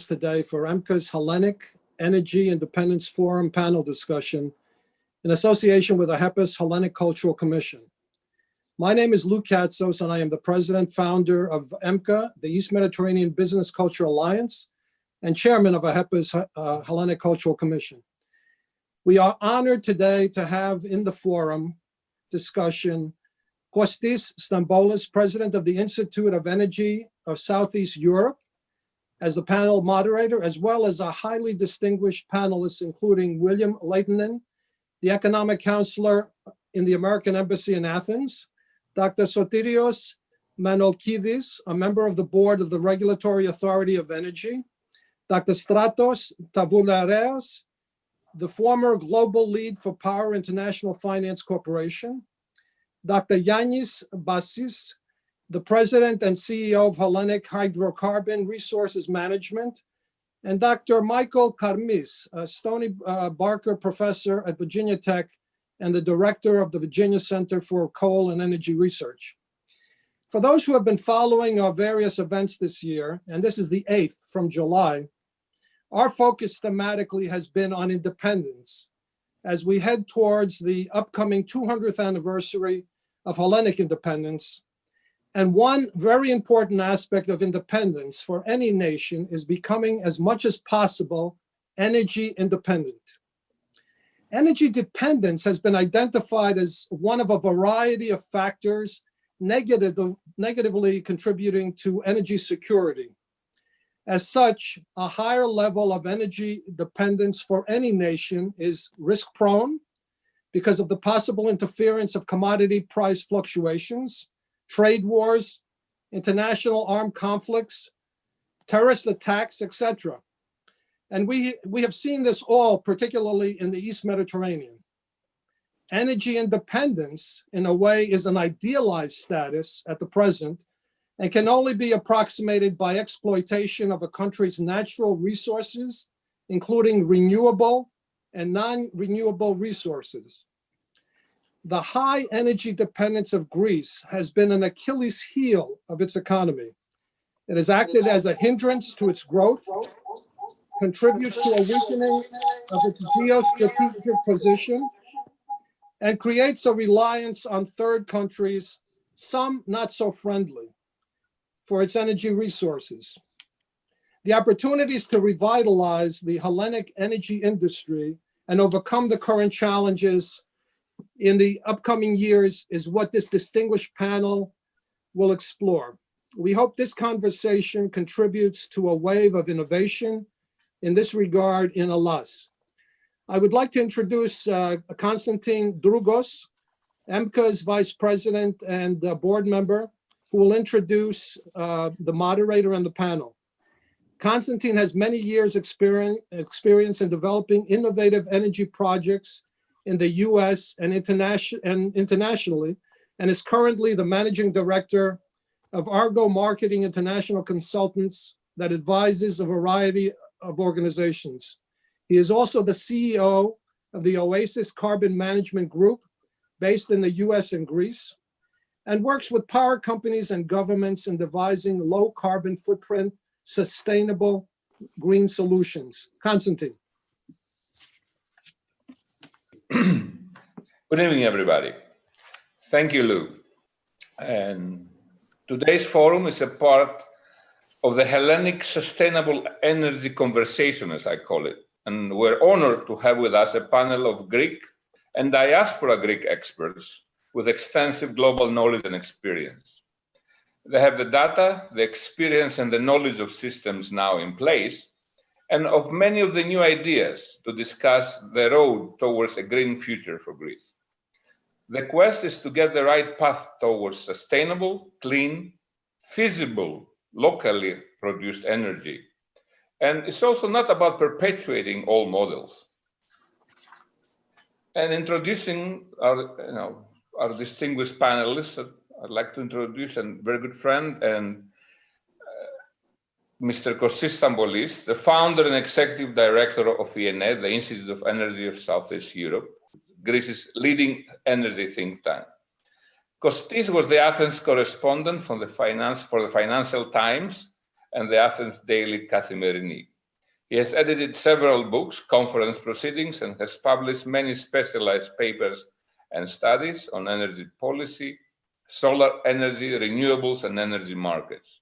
today for EMBCA's Hellenic Energy Independence Forum panel discussion in association with AHEPA's Hellenic Cultural Commission. My name is Lou Katzos, and I am the president founder of EMBCA, the East Mediterranean Business Culture Alliance, and chairman of AHEPA's Hellenic Cultural Commission. We are honored today to have in the forum discussion Costis Stambolis, president of the Institute of Energy of Southeast Europe, as the panel moderator, as well as a highly distinguished panelists, including William Laitinen, the Economic Counselor in the American Embassy in Athens, Dr. Sotirios Manolkidis, a member of the board of the Regulatory Authority of Energy, Dr. Stratos Tavoulareas, the former global lead for Power International Finance Corporation, Dr. Yianis Bassias, the president and CEO of Hellenic Hydrocarbon Resources Management, and Dr. Michael Karmis, a Stonie Barker Professor at Virginia Tech and the director of the Virginia Center for Coal and Energy Research. For those who have been following our various events this year, and this is the 8th from July, our focus thematically has been on independence as we head towards the upcoming 200th anniversary of Hellenic independence. And one very important aspect of independence for any nation is becoming, as much as possible, energy independent. Energy dependence has been identified as one of a variety of factors negatively contributing to energy security. As such, a higher level of energy dependence for any nation is risk-prone because of the possible interference of commodity price fluctuations, trade wars, international armed conflicts, terrorist attacks, etc. And we have seen this all, particularly in the East Mediterranean. Energy independence, in a way, is an idealized status at the present and can only be approximated by exploitation of a country's natural resources, including renewable and non-renewable resources. The high energy dependence of Greece has been an Achilles heel of its economy. It has acted as a hindrance to its growth, contributes to a weakening of its geo-strategic position, and creates a reliance on third countries, some not so friendly, for its energy resources. The opportunities to revitalize the Hellenic energy industry and overcome the current challenges in the upcoming years is what this distinguished panel will explore. We hope this conversation contributes to a wave of innovation in this regard in Hellas. I would like to introduce Konstantin Drougos, EMBCA's vice president and board member, who will introduce the moderator and the panel. Konstantin has many years experience in developing innovative energy projects in the US and internationally, and is currently the managing director of Argo Marketing International Consultants that advises a variety of organizations. He is also the CEO of the Oasis Carbon Management Group based in the US and Greece, and works with power companies and governments in devising low carbon footprint, sustainable green solutions. Konstantin. Good evening, everybody. Thank you, Lou. And today's forum is a part of the Hellenic Sustainable Energy Conversation, as I call it. And we're honored to have with us a panel of Greek and diaspora Greek experts with extensive global knowledge and experience. They have the data, the experience, and the knowledge of systems now in place, and of many of the new ideas to discuss the road towards a green future for Greece. The quest is to get the right path towards sustainable, clean, feasible, locally produced energy. And it's also not about perpetuating old models. And introducing our distinguished panelists, I'd like to introduce a very good friend and Mr. Costis Stambolis, the founder and executive director of IENE, the Institute of Energy of Southeast Europe, Greece's leading energy think tank. Costis was the Athens correspondent for the Financial Times and the Athens Daily Kathimerini. He has edited several books, conference proceedings, and has published many specialized papers and studies on energy policy, solar energy, renewables, and energy markets.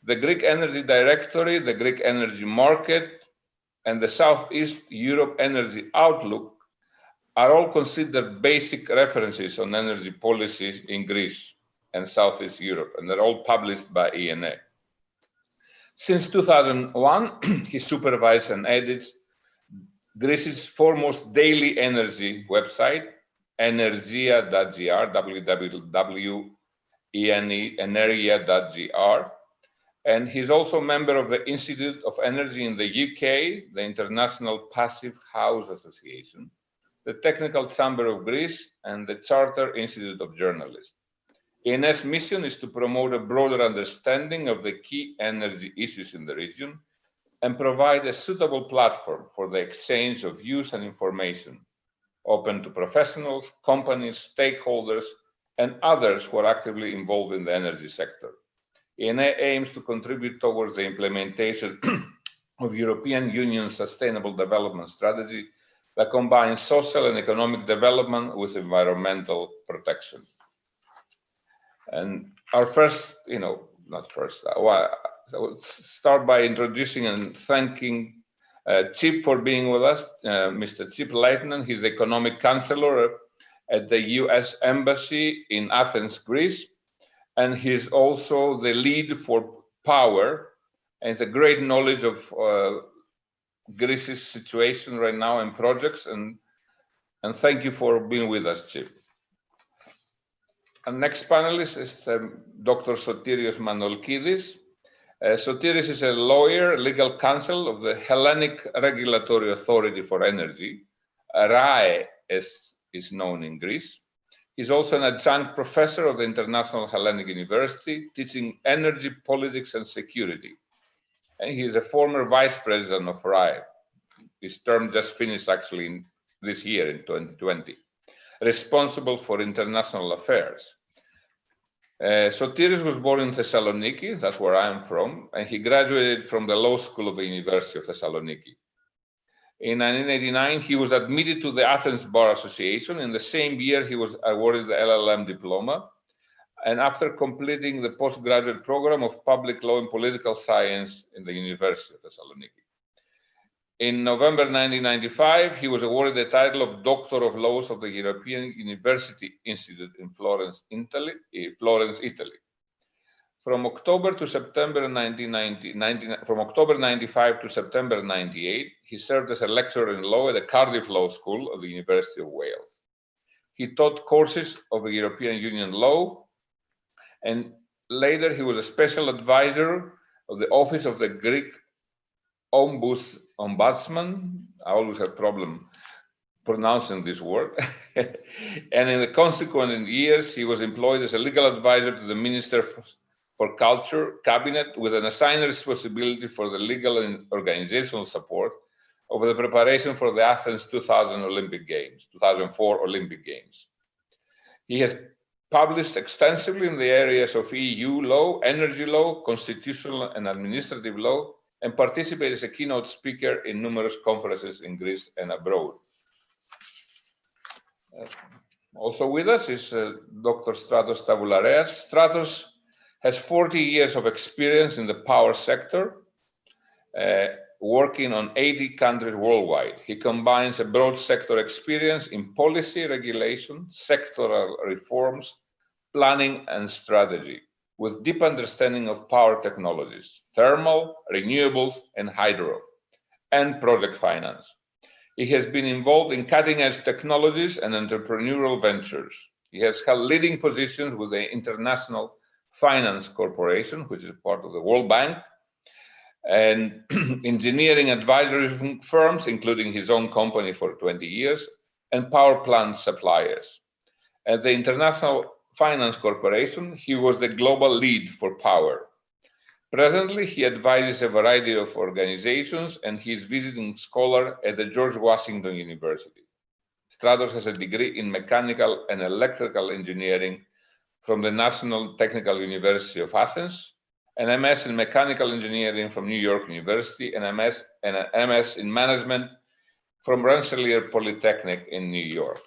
The Greek Energy Directory, the Greek Energy Market, and the Southeast Europe Energy Outlook are all considered basic references on energy policies in Greece and Southeast Europe, and they're all published by IENE. Since 2001, he supervises and edits Greece's foremost daily energy website, energia.gr, www.energia.gr, and he's also a member of the Institute of Energy in the UK, the International Passive House Association, the Technical Chamber of Greece, and the Charter Institute of Journalists. ENE's mission is to promote a broader understanding of the key energy issues in the region and provide a suitable platform for the exchange of views and information, open to professionals, companies, stakeholders, and others who are actively involved in the energy sector. ENE aims to contribute towards the implementation of European Union Sustainable Development Strategy that combines social and economic development with environmental protection. And our first, I will start by introducing and thanking Chip for being with us, Mr. Chip Laitinen. He's the Economic Counselor at the US Embassy in Athens, Greece. And he's also the lead for Power, and has a great knowledge of Greece's situation right now and projects. And thank you for being with us, Chip. Our next panelist is Dr. Sotirios Manolkidis. Sothirios is a lawyer, legal counsel of the Hellenic Regulatory Authority for Energy, RAE as is known in Greece. He's also an adjunct professor of the International Hellenic University, teaching energy, politics, and security. And he is a former vice president of RAE. His term just finished actually this year in 2020, responsible for international affairs. Sothirios was born in Thessaloniki, that's where I am from, and he graduated from the law school of the University of Thessaloniki. In 1989, he was admitted to the Athens Bar Association. In the same year, he was awarded the LLM diploma. And after completing the postgraduate program of public law and political science in the University of Thessaloniki. In November 1995, he was awarded the title of Doctor of Laws of the European University Institute in Florence, Italy. From October to September 1995 to September 98, he served as a lecturer in law at the Cardiff Law School of the University of Wales. He taught courses of the European Union law, and later he was a special advisor of the Office of the Greek Ombudsman. I always have a problem pronouncing this word. And in the consequent years, he was employed as a legal advisor to the Minister for Culture Cabinet, with an assigned responsibility for the legal and organizational support of the preparation for the Athens 2004 Olympic Games. He has published extensively in the areas of EU law, energy law, constitutional and administrative law, and participated as a keynote speaker in numerous conferences in Greece and abroad. Also with us is Dr. Stratos Tavoulareas. Stratos has 40 years of experience in the power sector, working on 80 countries worldwide. He combines a broad sector experience in policy, regulation, sectoral reforms, planning, and strategy, with deep understanding of power technologies, thermal, renewables, and hydro, and project finance. He has been involved in cutting-edge technologies and entrepreneurial ventures. He has held leading positions with the International Finance Corporation, which is part of the World Bank, and engineering advisory firms, including his own company for 20 years, and power plant suppliers. At the International Finance Corporation, he was the global lead for power. Presently, he advises a variety of organizations, and he is visiting scholar at the George Washington University. Stratos has a degree in mechanical and electrical engineering from the National Technical University of Athens, an MS in Mechanical Engineering from New York University, and an MS in Management from Rensselaer Polytechnic in New York.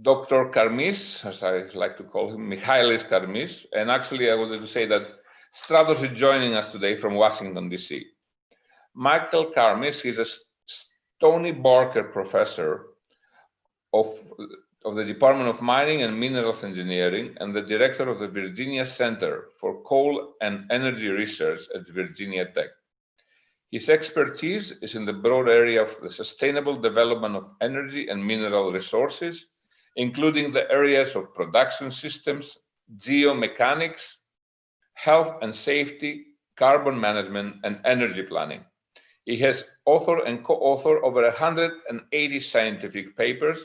Dr. Karmis, as I like to call him, Michalis Karmis, and actually I wanted to say that Stratos is joining us today from Washington, D.C. Michael Karmis is a Stonie Barker Professor of the Department of Mining and Minerals Engineering and the Director of the Virginia Center for Coal and Energy Research at Virginia Tech. His expertise is in the broad area of the sustainable development of energy and mineral resources, including the areas of production systems, geomechanics, health and safety, carbon management, and energy planning. He has authored and co-authored over 180 scientific papers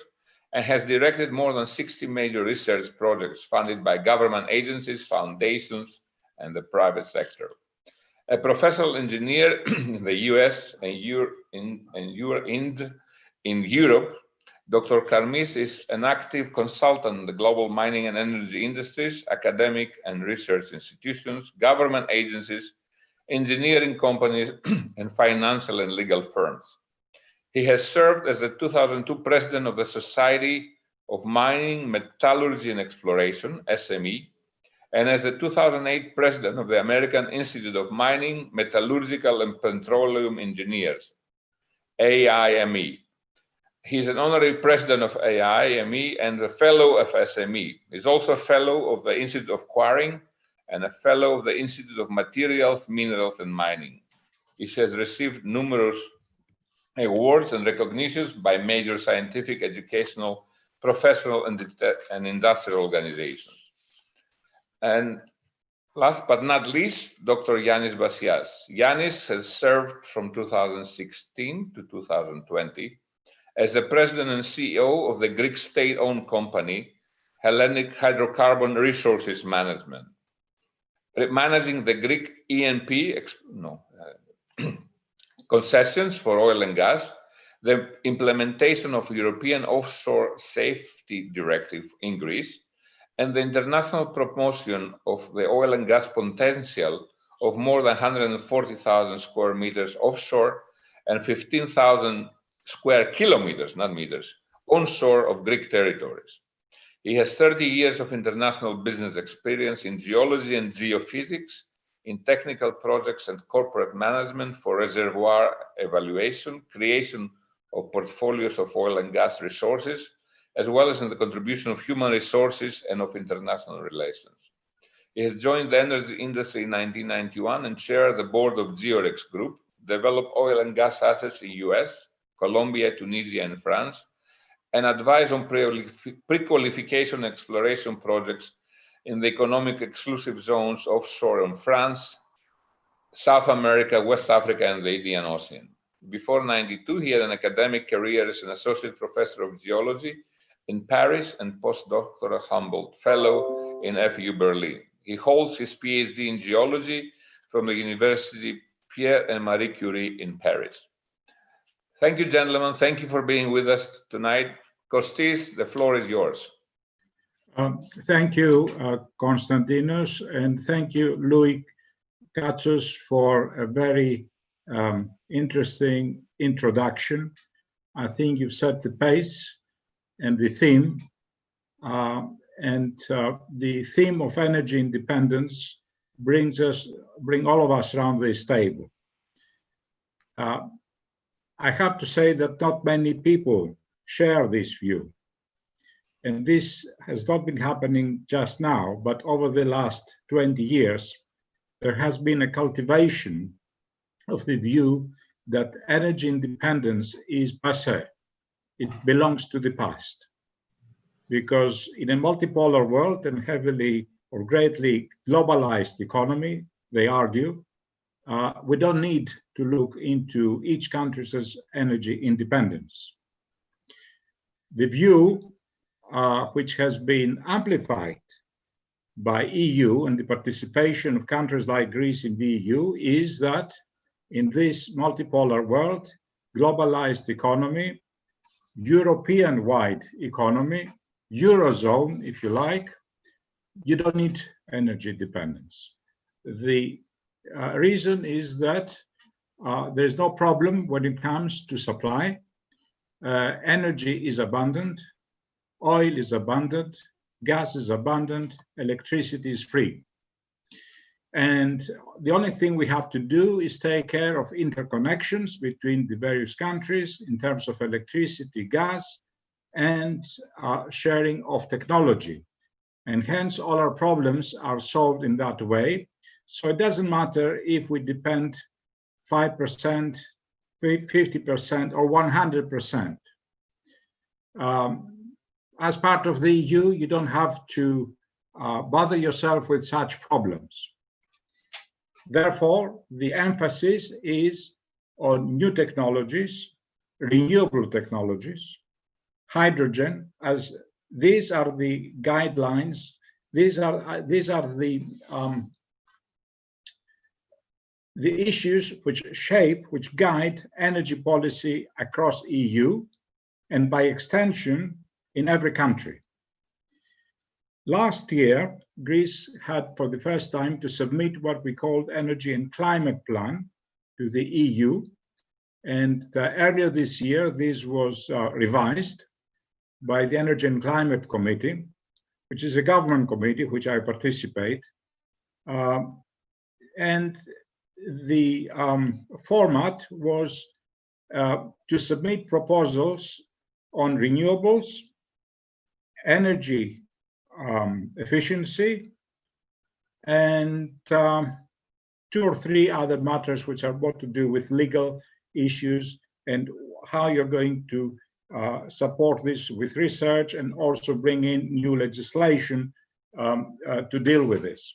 and has directed more than 60 major research projects funded by government agencies, foundations, and the private sector. A professional engineer in the US and in Europe, Dr. Karmis is an active consultant in the global mining and energy industries, academic and research institutions, government agencies, engineering companies, and financial and legal firms. He has served as the 2002 president of the Society of Mining, Metallurgy and Exploration, SME, and as the 2008 president of the American Institute of Mining, Metallurgical and Petroleum Engineers, AIME. He's an honorary president of AIME and a fellow of SME. He's also a fellow of the Institute of Quarrying and a fellow of the Institute of Materials, Minerals and Mining. He has received numerous awards and recognitions by major scientific, educational, professional, and industrial organizations. And last but not least, Dr. Yianis Bassias. Yianis has served from 2016 to 2020 as the president and CEO of the Greek state-owned company, Hellenic Hydrocarbon Resources Management, managing the Greek E&P concessions for oil and gas, the implementation of European Offshore Safety Directive in Greece, and the international promotion of the oil and gas potential of more than 140,000 square meters offshore and 15,000 square kilometers, not meters, onshore of Greek territories. He has 30 years of international business experience in geology and geophysics, in technical projects and corporate management for reservoir evaluation, creation of portfolios of oil and gas resources, as well as in the contribution of human resources and of international relations. He has joined the energy industry in 1991 and chaired the board of Georex Group, developed oil and gas assets in US, Colombia, Tunisia, and France, and advised on pre-qualification exploration projects in the economic exclusive zones offshore in France, South America, West Africa, and the Indian Ocean. Before 92, he had an academic career as an associate professor of geology in Paris and postdoctoral Humboldt Fellow in FU Berlin. He holds his PhD in geology from the University Pierre and Marie Curie in Paris. Thank you, gentlemen. Thank you for being with us tonight. Costis, the floor is yours. Thank you, Konstantinos, and thank you, Louis Katsos, for a very interesting introduction. I think you've set the pace and the theme, the theme of energy independence bring all of us around this table. I have to say that not many people share this view. And this has not been happening just now, but over the last 20 years, there has been a cultivation of the view that energy independence is passé. It belongs to the past. Because in a multipolar world and heavily or greatly globalized economy, they argue, we don't need to look into each country's energy independence. The view, which has been amplified by EU and the participation of countries like Greece in the EU, is that in this multipolar world, globalized economy, European-wide economy, Eurozone, if you like, you don't need energy dependence. The reason is that there's no problem when it comes to supply. Energy is abundant, oil is abundant, gas is abundant, electricity is free. And the only thing we have to do is take care of interconnections between the various countries in terms of electricity, gas, and sharing of technology. And hence all our problems are solved in that way. So it doesn't matter if we depend 5%, 50%, or 100%. As part of the EU, you don't have to bother yourself with such problems. Therefore, the emphasis is on new technologies, renewable technologies, hydrogen, as these are the guidelines. These are the issues which guide energy policy across EU, and by extension in every country. Last year, Greece had for the first time to submit what we called Energy and Climate Plan to the EU. And earlier this year, this was revised by the Energy and Climate Committee, which is a government committee which I participate. And the format was to submit proposals on renewables, energy efficiency, and 2 or 3 other matters which are what to do with legal issues and how you're going to support this with research and also bring in new legislation to deal with this.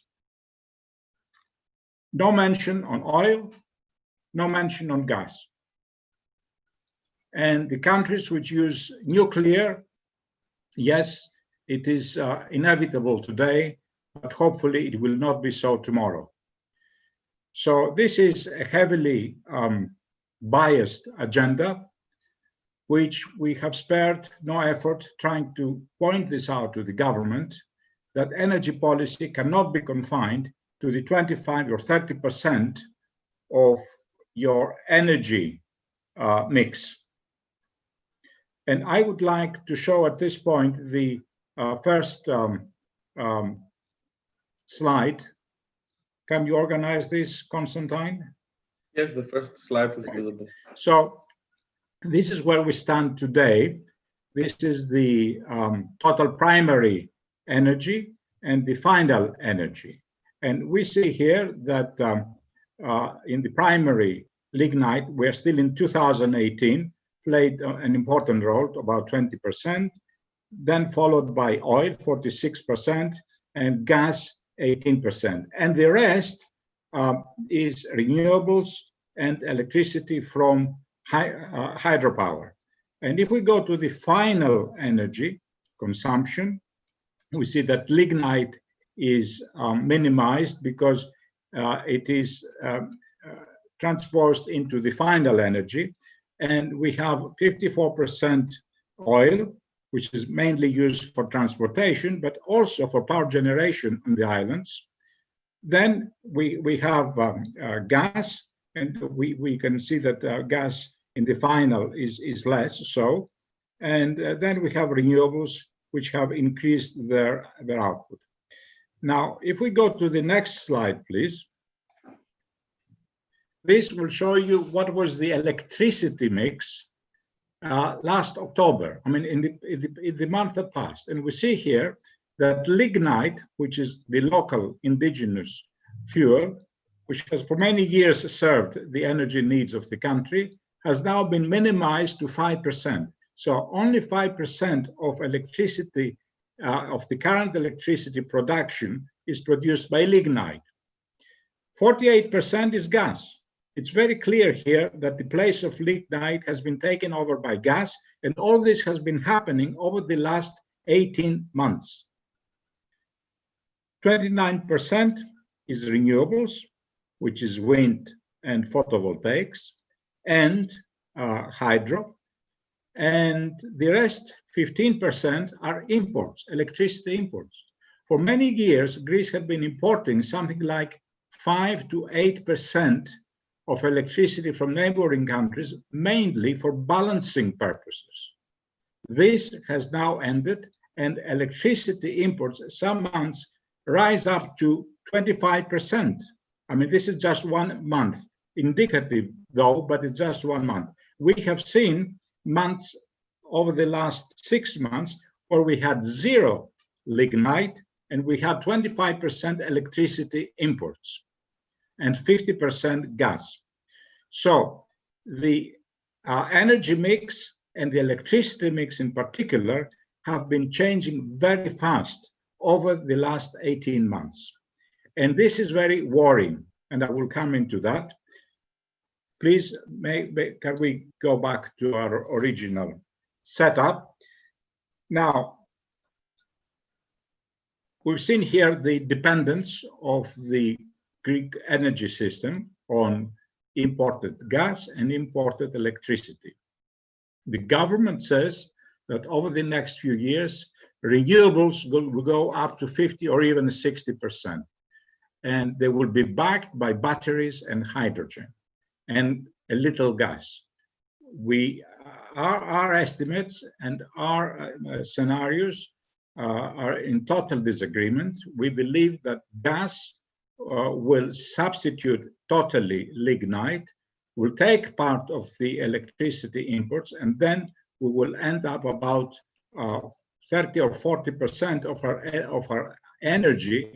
No mention on oil, no mention on gas. And the countries which use nuclear, yes, it is inevitable today, but hopefully it will not be so tomorrow. So this is a heavily biased agenda, which we have spared no effort trying to point this out to the government, that energy policy cannot be confined to the 25 or 30% of your energy mix. And I would like to show at this point the first slide. Can you organize this, Constantine? Yes, the first slide is visible. So this is where we stand today. This is the total primary energy and the final energy. And we see here that in the primary lignite, we're still in 2018, played an important role, about 20%, then followed by oil, 46%, and gas, 18%. And the rest is renewables and electricity from hydropower. And if we go to the final energy consumption, we see that lignite is minimized because it is transposed into the final energy. And we have 54% oil, which is mainly used for transportation, but also for power generation on the islands. Then we have gas, and we can see that gas in the final is less so. And then we have renewables, which have increased their output. Now, if we go to the next slide, please. This will show you what was the electricity mix last October, I mean, in the month that passed. And we see here that lignite, which is the local indigenous fuel, which has for many years served the energy needs of the country, has now been minimized to 5%. So only 5% of electricity, of the current electricity production is produced by lignite. 48% is gas. It's very clear here that the place of lignite has been taken over by gas, and all this has been happening over the last 18 months. 29% is renewables, which is wind and photovoltaics, and hydro. And the rest, 15%, are imports, electricity imports. For many years, Greece had been importing something like 5 to 8% of electricity from neighboring countries, mainly for balancing purposes. This has now ended, and electricity imports some months rise up to 25%. I mean, this is just 1 month, indicative though, but it's just 1 month. We have seen months over the last 6 months where we had 0 lignite and we had 25% electricity imports and 50% gas. So the energy mix and the electricity mix in particular have been changing very fast over the last 18 months. And this is very worrying, and I will come into that. Please, can we go back to our original setup? Now, we've seen here the dependence of the Greek energy system on imported gas and imported electricity. The government says that over the next few years, renewables will go up to 50 or even 60%. And they will be backed by batteries and hydrogen and a little gas. Our estimates and our scenarios are in total disagreement. We believe that gas will substitute totally lignite, will take part of the electricity imports, and then we will end up about 30 or 40% of our energy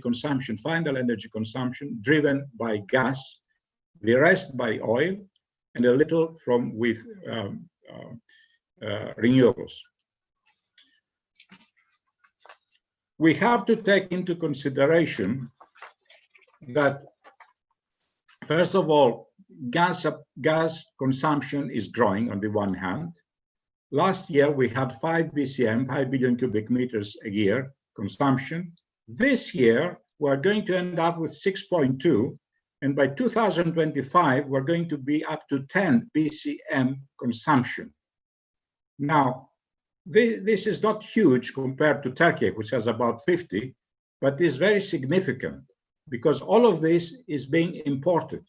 consumption, final energy consumption, driven by gas, the rest by oil, and a little with renewables. We have to take into consideration that, first of all, gas consumption is growing on the one hand. Last year, we had 5 BCM, 5 billion cubic meters a year consumption. This year, we're going to end up with 6.2, and by 2025, we're going to be up to 10 BCM consumption. Now, this is not huge compared to Turkey, which has about 50, but is very significant because all of this is being imported.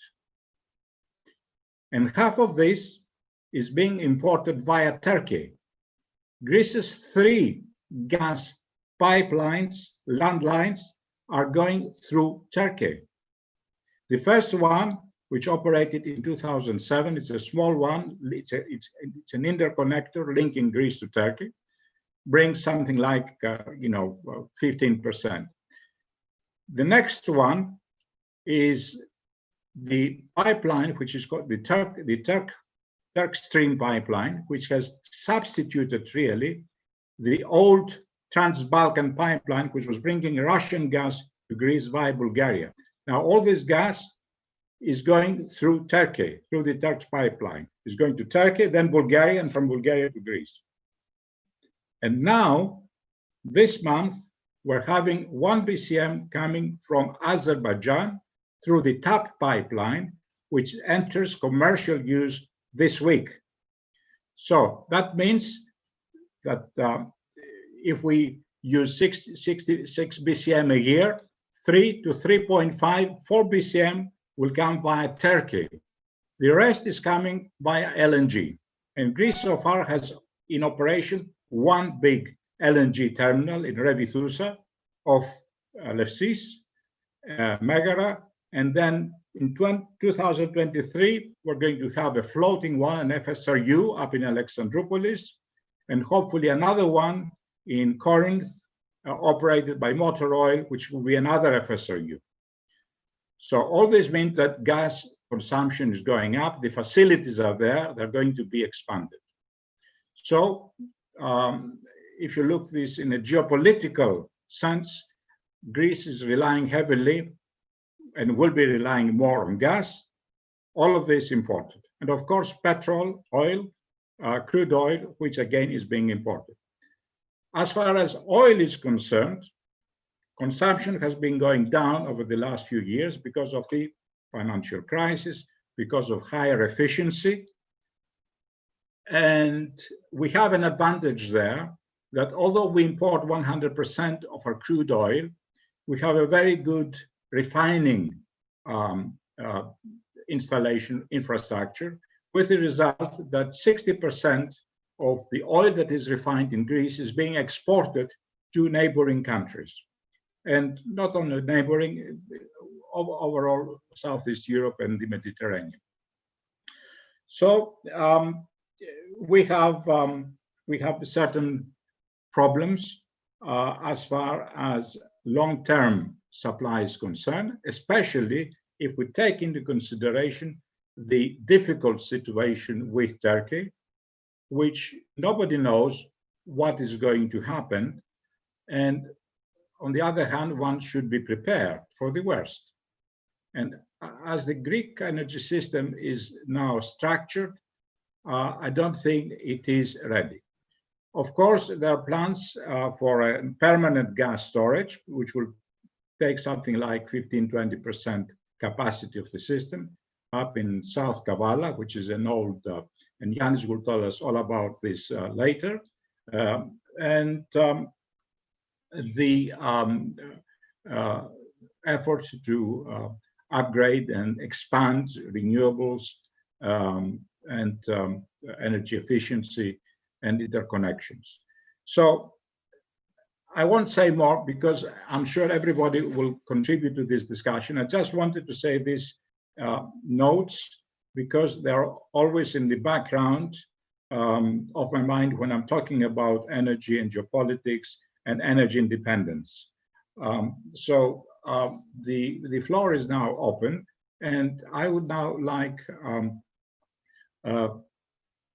And half of this is being imported via Turkey. Greece's 3 gas pipelines, landlines, are going through Turkey. The first one, which operated in 2007, it's a small one, it's an interconnector linking Greece to Turkey, brings something like 15%. The next one is the pipeline, which is called the Turk Stream pipeline, which has substituted really the old Trans-Balkan pipeline, which was bringing Russian gas to Greece via Bulgaria. Now, all this gas is going through Turkey, through the Turks pipeline. It's going to Turkey, then Bulgaria, and from Bulgaria to Greece. And now, this month, we're having 1 BCM coming from Azerbaijan through the TAP pipeline, which enters commercial use this week. So that means that if we use 66 BCM a year, 3 to 3.5, 4 BCM will come via Turkey. The rest is coming via LNG. And Greece so far has in operation 1 big LNG terminal in Revitousa of Lefsis, Megara, and then in 2023, we're going to have a floating one, an FSRU up in Alexandroupolis, and hopefully another one in Corinth, operated by Motor Oil, which will be another FSRU. So all this means that gas consumption is going up, the facilities are there, they're going to be expanded. So if you look this in a geopolitical sense, Greece is relying heavily and will be relying more on gas. All of this imported. And of course, petrol, oil, crude oil, which again is being imported. As far as oil is concerned, consumption has been going down over the last few years because of the financial crisis, because of higher efficiency. And we have an advantage there that although we import 100% of our crude oil, we have a very good refining installation infrastructure, with the result that 60% of the oil that is refined in Greece is being exported to neighboring countries. And not only neighboring, overall Southeast Europe and the Mediterranean. So we have certain problems as far as long-term supply is concerned, especially if we take into consideration the difficult situation with Turkey, which nobody knows what is going to happen. And on the other hand, one should be prepared for the worst. And as the Greek energy system is now structured, I don't think it is ready. Of course, there are plans for a permanent gas storage, which will take something like 15–20% capacity of the system up in South Kavala, which is an old, and Yianis will tell us all about this later. The efforts to upgrade and expand renewables and energy efficiency and interconnections. So I won't say more because I'm sure everybody will contribute to this discussion. I just wanted to say these notes because they're always in the background of my mind when I'm talking about energy and geopolitics and energy independence. The floor is now open, and I would now like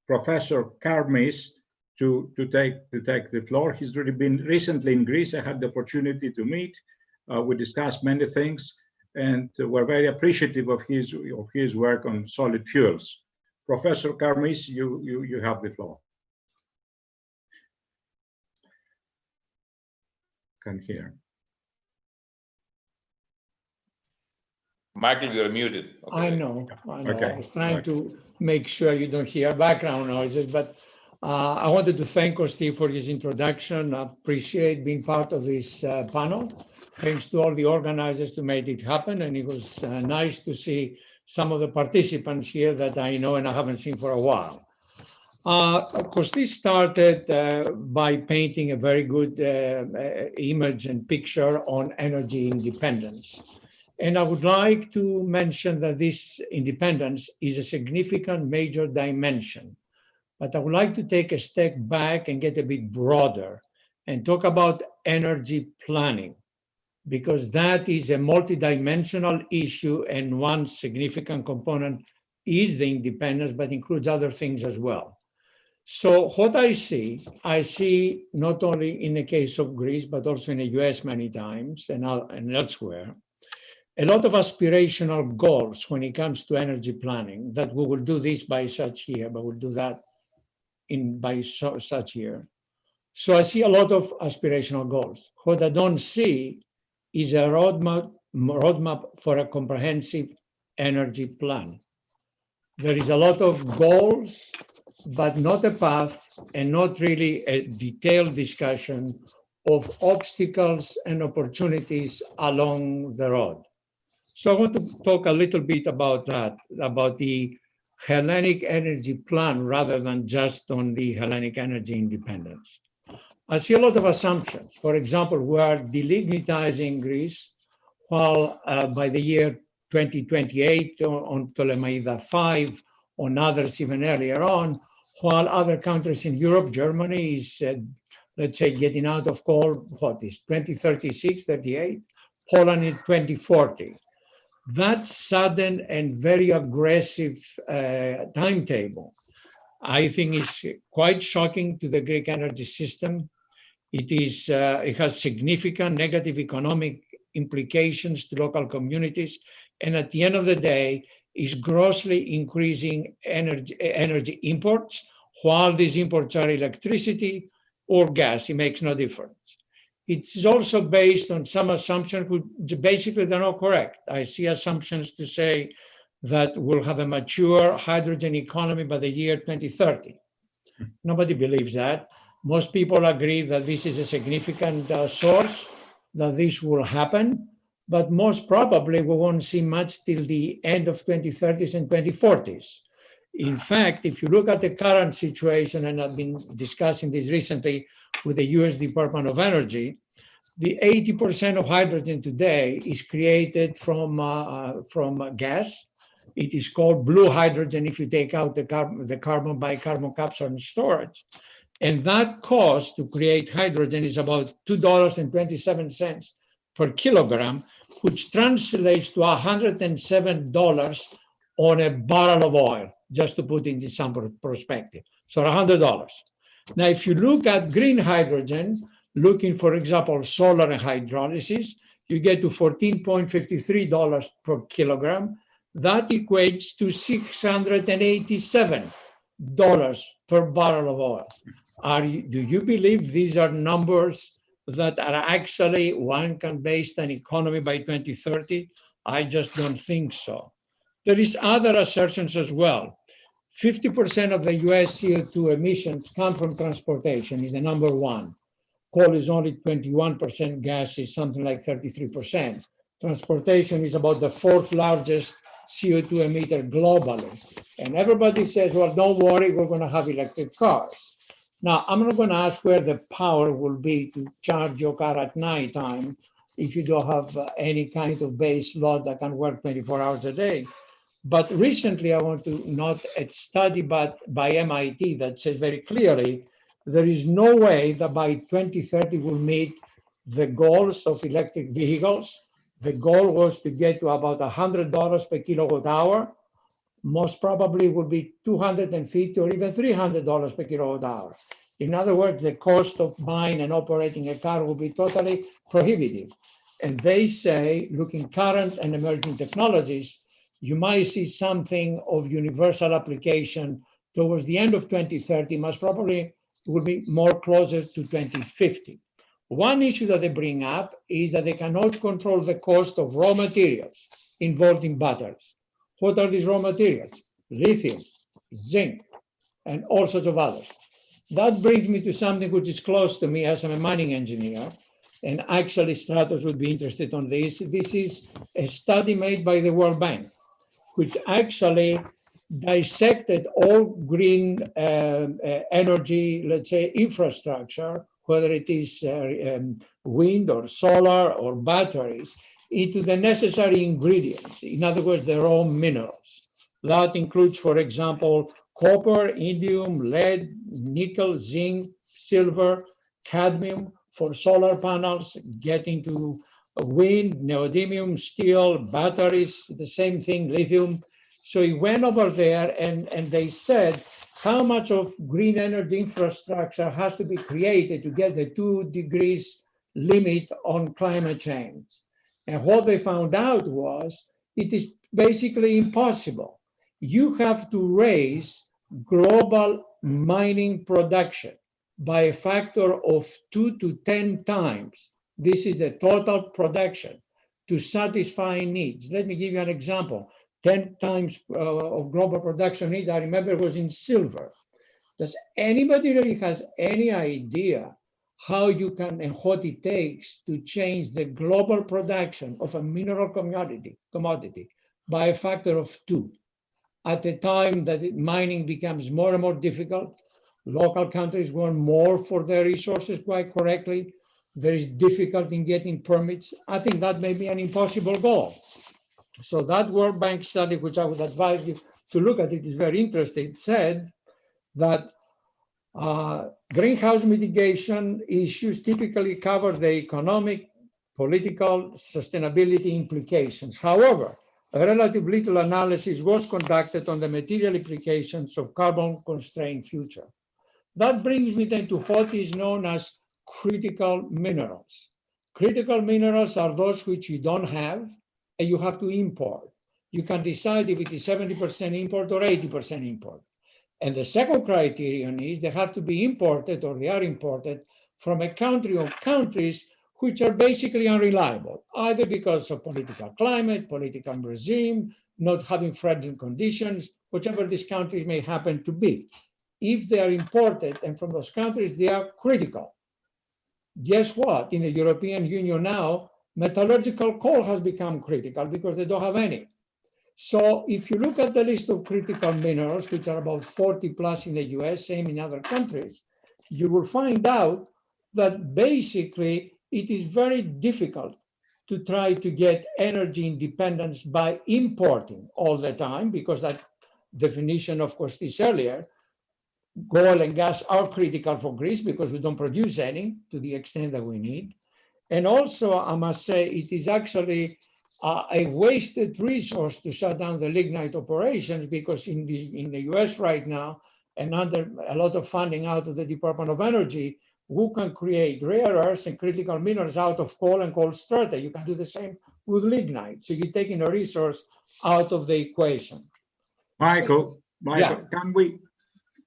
Professor Karmis to take the floor. He's already been recently in Greece. I had the opportunity to meet. We discussed many things, and we're very appreciative of his work on solid fuels. Professor Karmis, you have the floor. Can hear. Michael, you're muted. Okay. I know. Okay. I was trying to make sure you don't hear background noises, but I wanted to thank Costis for his introduction. I appreciate being part of this panel. Thanks to all the organizers who made it happen, and it was nice to see some of the participants here that I know and I haven't seen for a while. Costis started by painting a very good image and picture on energy independence. And I would like to mention that this independence is a significant major dimension. But I would like to take a step back and get a bit broader and talk about energy planning, because that is a multidimensional issue, and one significant component is the independence, but includes other things as well. So what I see not only in the case of Greece, but also in the US many times and elsewhere, a lot of aspirational goals when it comes to energy planning, that we will do this by such year, but we'll do that by such year. So I see a lot of aspirational goals. What I don't see is a roadmap for a comprehensive energy plan. There is a lot of goals, but not a path and not really a detailed discussion of obstacles and opportunities along the road. So I want to talk a little bit about that, about the Hellenic Energy Plan rather than just on the Hellenic Energy Independence. I see a lot of assumptions. For example, we are delignitizing Greece, while by the year 2028 on Ptolemaida 5, on others even earlier on, while other countries in Europe, Germany is, let's say, getting out of coal, what is 2036, 38, Poland in 2040. That sudden and very aggressive timetable, I think, is quite shocking to the Greek energy system. It has significant negative economic implications to local communities, and at the end of the day, is grossly increasing energy imports, while these imports are electricity or gas. It makes no difference. It's also based on some assumptions which basically they're not correct. I see assumptions to say that we'll have a mature hydrogen economy by the year 2030. Nobody believes that. Most people agree that this is a significant source, that this will happen, but most probably we won't see much till the end of 2030s and 2040s. In fact, if you look at the current situation, and I've been discussing this recently with the US Department of Energy, the 80% of hydrogen today is created from gas. It is called blue hydrogen if you take out the carbon by carbon capture and storage. And that cost to create hydrogen is about $2.27 per kilogram, which translates to $107 on a barrel of oil, just to put in some perspective. So $100. Now, if you look at green hydrogen, looking, for example, solar and hydrolysis, you get to $14.53 per kilogram. That equates to $687 per barrel of oil. Do you believe these are numbers that are actually one can base an economy by 2030? I just don't think so. There is other assertions as well. 50% of the US CO2 emissions come from transportation, is the number one. Coal is only 21%, gas is something like 33%. Transportation is about the fourth largest CO2 emitter globally. And everybody says, well, don't worry, we're going to have electric cars. Now, I'm not going to ask where the power will be to charge your car at nighttime if you don't have any kind of base load that can work 24 hours a day. But recently, I want to note a study by MIT that says very clearly, there is no way that by 2030 we'll meet the goals of electric vehicles. The goal was to get to about $100 per kilowatt hour. Most probably would be $250 or even $300 per kilowatt hour. In other words, the cost of buying and operating a car will be totally prohibitive. And they say, looking current and emerging technologies, you might see something of universal application towards the end of 2030, most probably will be more closer to 2050. One issue that they bring up is that they cannot control the cost of raw materials involved in batteries. What are these raw materials? Lithium, zinc, and all sorts of others. That brings me to something which is close to me as I'm a mining engineer, and actually Stratos would be interested on this. This is a study made by the World Bank, which actually dissected all green energy, let's say, infrastructure, whether it is wind or solar or batteries, into the necessary ingredients. In other words, the raw minerals. That includes, for example, copper, indium, lead, nickel, zinc, silver, cadmium for solar panels, getting to wind, neodymium, steel, batteries, the same thing, lithium. So he went over there and they said how much of green energy infrastructure has to be created to get the 2 degrees limit on climate change. And what they found out was it is basically impossible. You have to raise global mining production by a factor of 2 to 10 times. This is the total production to satisfy needs. Let me give you an example. 10 times of global production need, I remember, was in silver. Does anybody really has any idea how you can and what it takes to change the global production of a mineral commodity by a factor of 2? At a time that mining becomes more and more difficult, local countries want more for their resources, quite correctly. There is difficulty in getting permits. I think that may be an impossible goal. So that World Bank study, which I would advise you to look at, it is very interesting, said that greenhouse mitigation issues typically cover the economic, political, sustainability implications. However, a relative little analysis was conducted on the material implications of carbon-constrained future. That brings me then to what is known as critical minerals. Critical minerals are those which you don't have and you have to import. You can decide if it is 70% import or 80% import. And the second criterion is they have to be imported, or they are imported from a country or countries which are basically unreliable, either because of political climate, political regime, not having friendly conditions, whichever these countries may happen to be. if they are imported and from those countries, they are critical. Guess what? In the European Union now, metallurgical coal has become critical because they don't have any. So if you look at the list of critical minerals, which are about 40 plus in the US, same in other countries, you will find out that basically it is very difficult to try to get energy independence by importing all the time, because that definition of Costis earlier, oil and gas are critical for Greece because we don't produce any to the extent that we need. And also, I must say, it is actually a wasted resource to shut down the lignite operations, because in the US right now, and under a lot of funding out of the Department of Energy, who can create rare earths and critical minerals out of coal and coal strata. You can do the same with lignite. So you're taking a resource out of the equation. Michael, Yeah.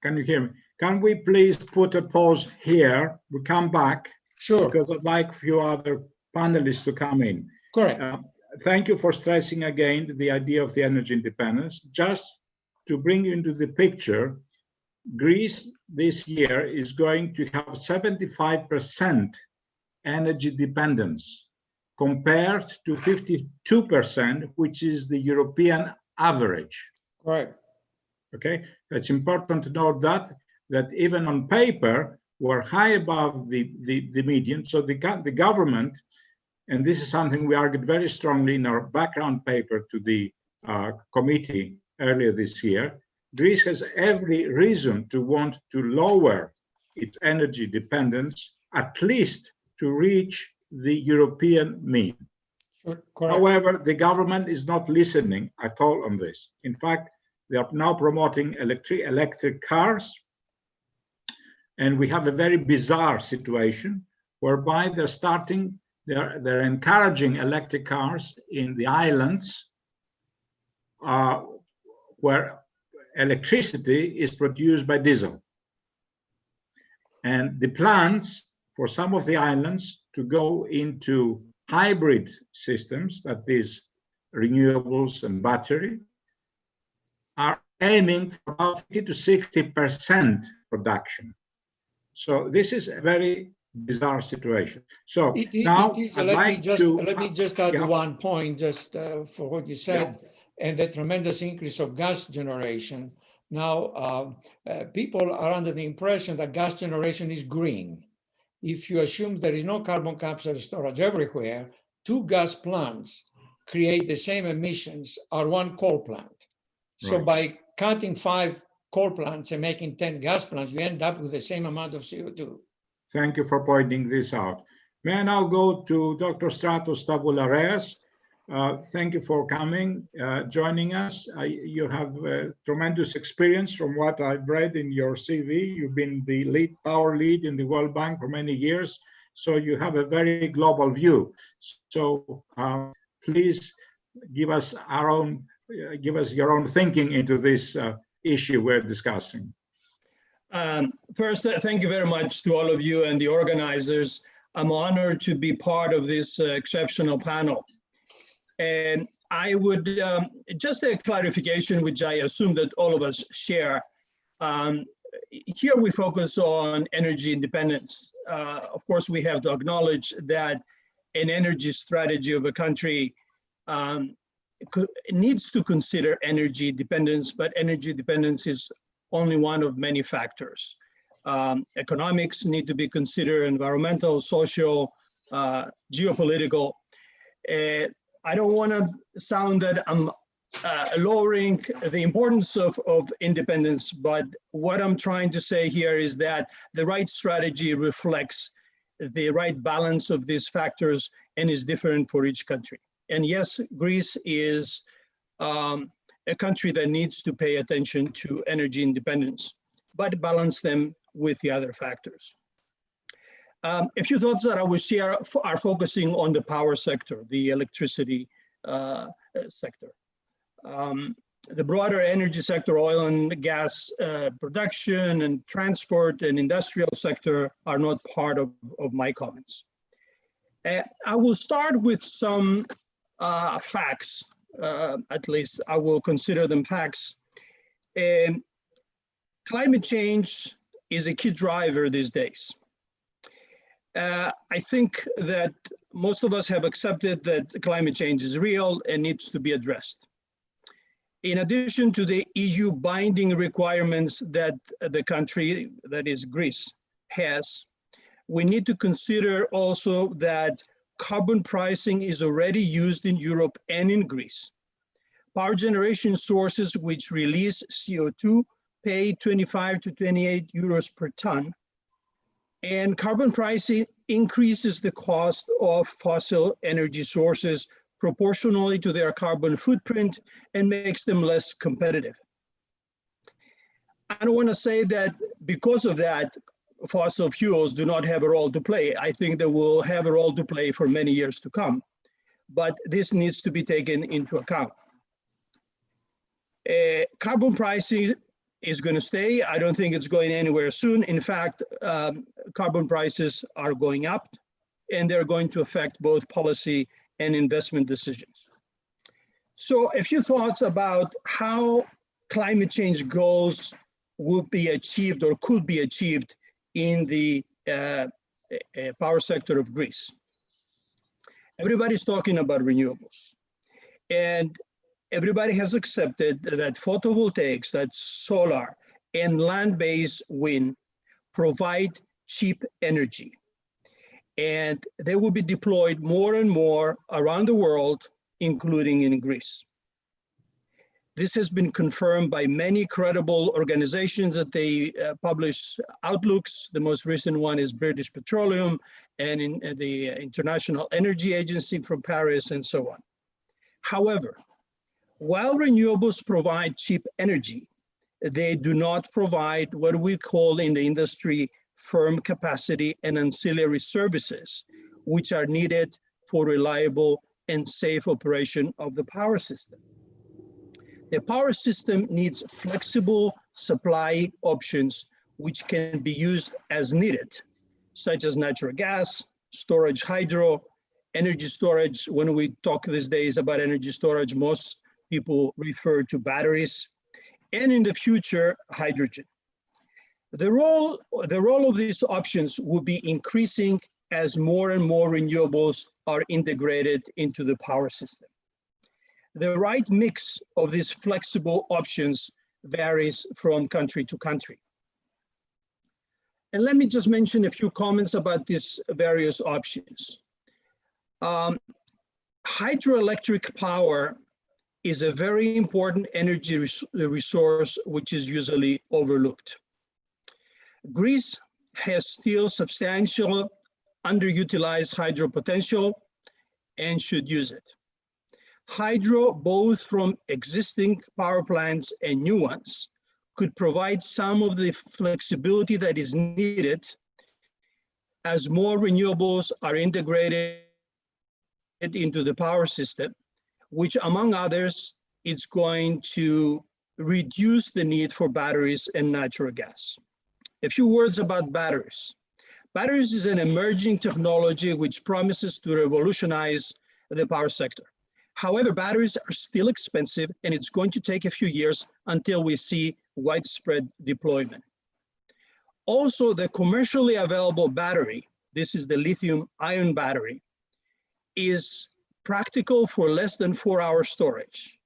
Can you hear me? Can we please put a pause here? We come back. Sure. Because I'd like a few other panelists to come in. Correct. Thank you for stressing again the idea of the energy independence. Just to bring you into the picture, Greece this year is going to have 75% energy dependence compared to 52%, which is the European average. Right. Okay, it's important to note that even on paper, we're high above the median. So the government, and this is something we argued very strongly in our background paper to the committee earlier this year, Greece has every reason to want to lower its energy dependence, at least to reach the European mean. Sure. Correct. However, the government is not listening at all on this. In fact, they are now promoting electric cars. And we have a very bizarre situation whereby they're encouraging electric cars in the islands where electricity is produced by diesel. And the plans for some of the islands to go into hybrid systems, that is renewables and battery, are aiming for about 50 to 60% production. So this is a very bizarre situation. So now let me just add yeah. one point just for what you said, and the tremendous increase of gas generation. Now, people are under the impression that gas generation is green. If you assume there is no carbon capture storage everywhere, 2 gas plants create the same emissions as 1 coal plant. So by cutting 5 coal plants and making 10 gas plants, you end up with the same amount of CO2. Thank you for pointing this out. May I now go to Dr. Stratos Tavoulareas. Thank you for coming, joining us. You have tremendous experience from what I've read in your CV. You've been the power lead in the World Bank for many years, so you have a very global view. So please give us your own thinking into this issue we're discussing. First, thank you very much to all of you and the organizers. I'm honored to be part of this exceptional panel. And I would, just a clarification, which I assume that all of us share. Here we focus on energy independence. Of course, we have to acknowledge that an energy strategy of a country needs to consider energy dependence, but energy dependence is only one of many factors. Economics need to be considered, environmental, social, geopolitical. I don't want to sound that I'm lowering the importance of independence, but what I'm trying to say here is that the right strategy reflects the right balance of these factors and is different for each country. And yes, Greece is a country that needs to pay attention to energy independence, but balance them with the other factors. A few thoughts that I will share are focusing on the power sector, the electricity sector. The broader energy sector, oil and gas production and transport and industrial sector are not part of my comments. I will start with some facts, at least I will consider them facts. And Climate change is a key driver these days. I think that most of us have accepted that climate change is real and needs to be addressed. In addition to the EU binding requirements that the country, that is Greece, has, we need to consider also that carbon pricing is already used in Europe and in Greece. Power generation sources which release CO2 pay 25 to 28 euros per ton, and carbon pricing increases the cost of fossil energy sources proportionally to their carbon footprint and makes them less competitive. I don't want to say that because of that, fossil fuels do not have a role to play. I think they will have a role to play for many years to come, but this needs to be taken into account. Carbon pricing is going to stay. I don't think it's going anywhere soon. In fact, carbon prices are going up, and they're going to affect both policy and investment decisions. So a few thoughts about how climate change goals will be achieved or could be achieved in the power sector of Greece. Everybody's talking about renewables, and everybody has accepted that photovoltaics, that solar and land-based wind provide cheap energy. And they will be deployed more and more around the world, including in Greece. This has been confirmed by many credible organizations that they publish outlooks. The most recent one is British Petroleum and in the International Energy Agency from Paris and so on. However, while renewables provide cheap energy, they do not provide what we call in the industry firm capacity and ancillary services, which are needed for reliable and safe operation of the power system. The power system needs flexible supply options which can be used as needed, such as natural gas, storage, hydro, energy storage. When we talk these days about energy storage, most people refer to batteries, and in the future, hydrogen. The role of these options will be increasing as more and more renewables are integrated into the power system. The right mix of these flexible options varies from country to country. And let me just mention a few comments about these various options. Hydroelectric power is a very important energy resource which is usually overlooked. Greece has still substantial underutilized hydro potential and should use it. Hydro, both from existing power plants and new ones, could provide some of the flexibility that is needed as more renewables are integrated into the power system, which among others, it's going to reduce the need for batteries and natural gas. A few words about batteries. Batteries is an emerging technology which promises to revolutionize the power sector. However, batteries are still expensive, and it's going to take a few years until we see widespread deployment. Also, the commercially available battery, this is the lithium-ion battery, is practical for less than 4-hour storage.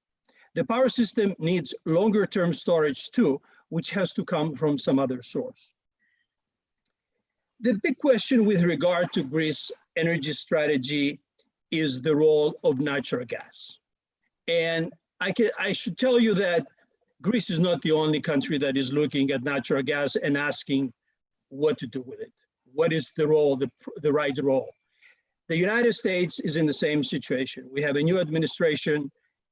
The power system needs longer-term storage too, which has to come from some other source. The big question with regard to Greece's energy strategy is the role of natural gas. And I should tell you that Greece is not the only country that is looking at natural gas and asking what to do with it. What is the role, the right role? The United States is in the same situation. We have a new administration,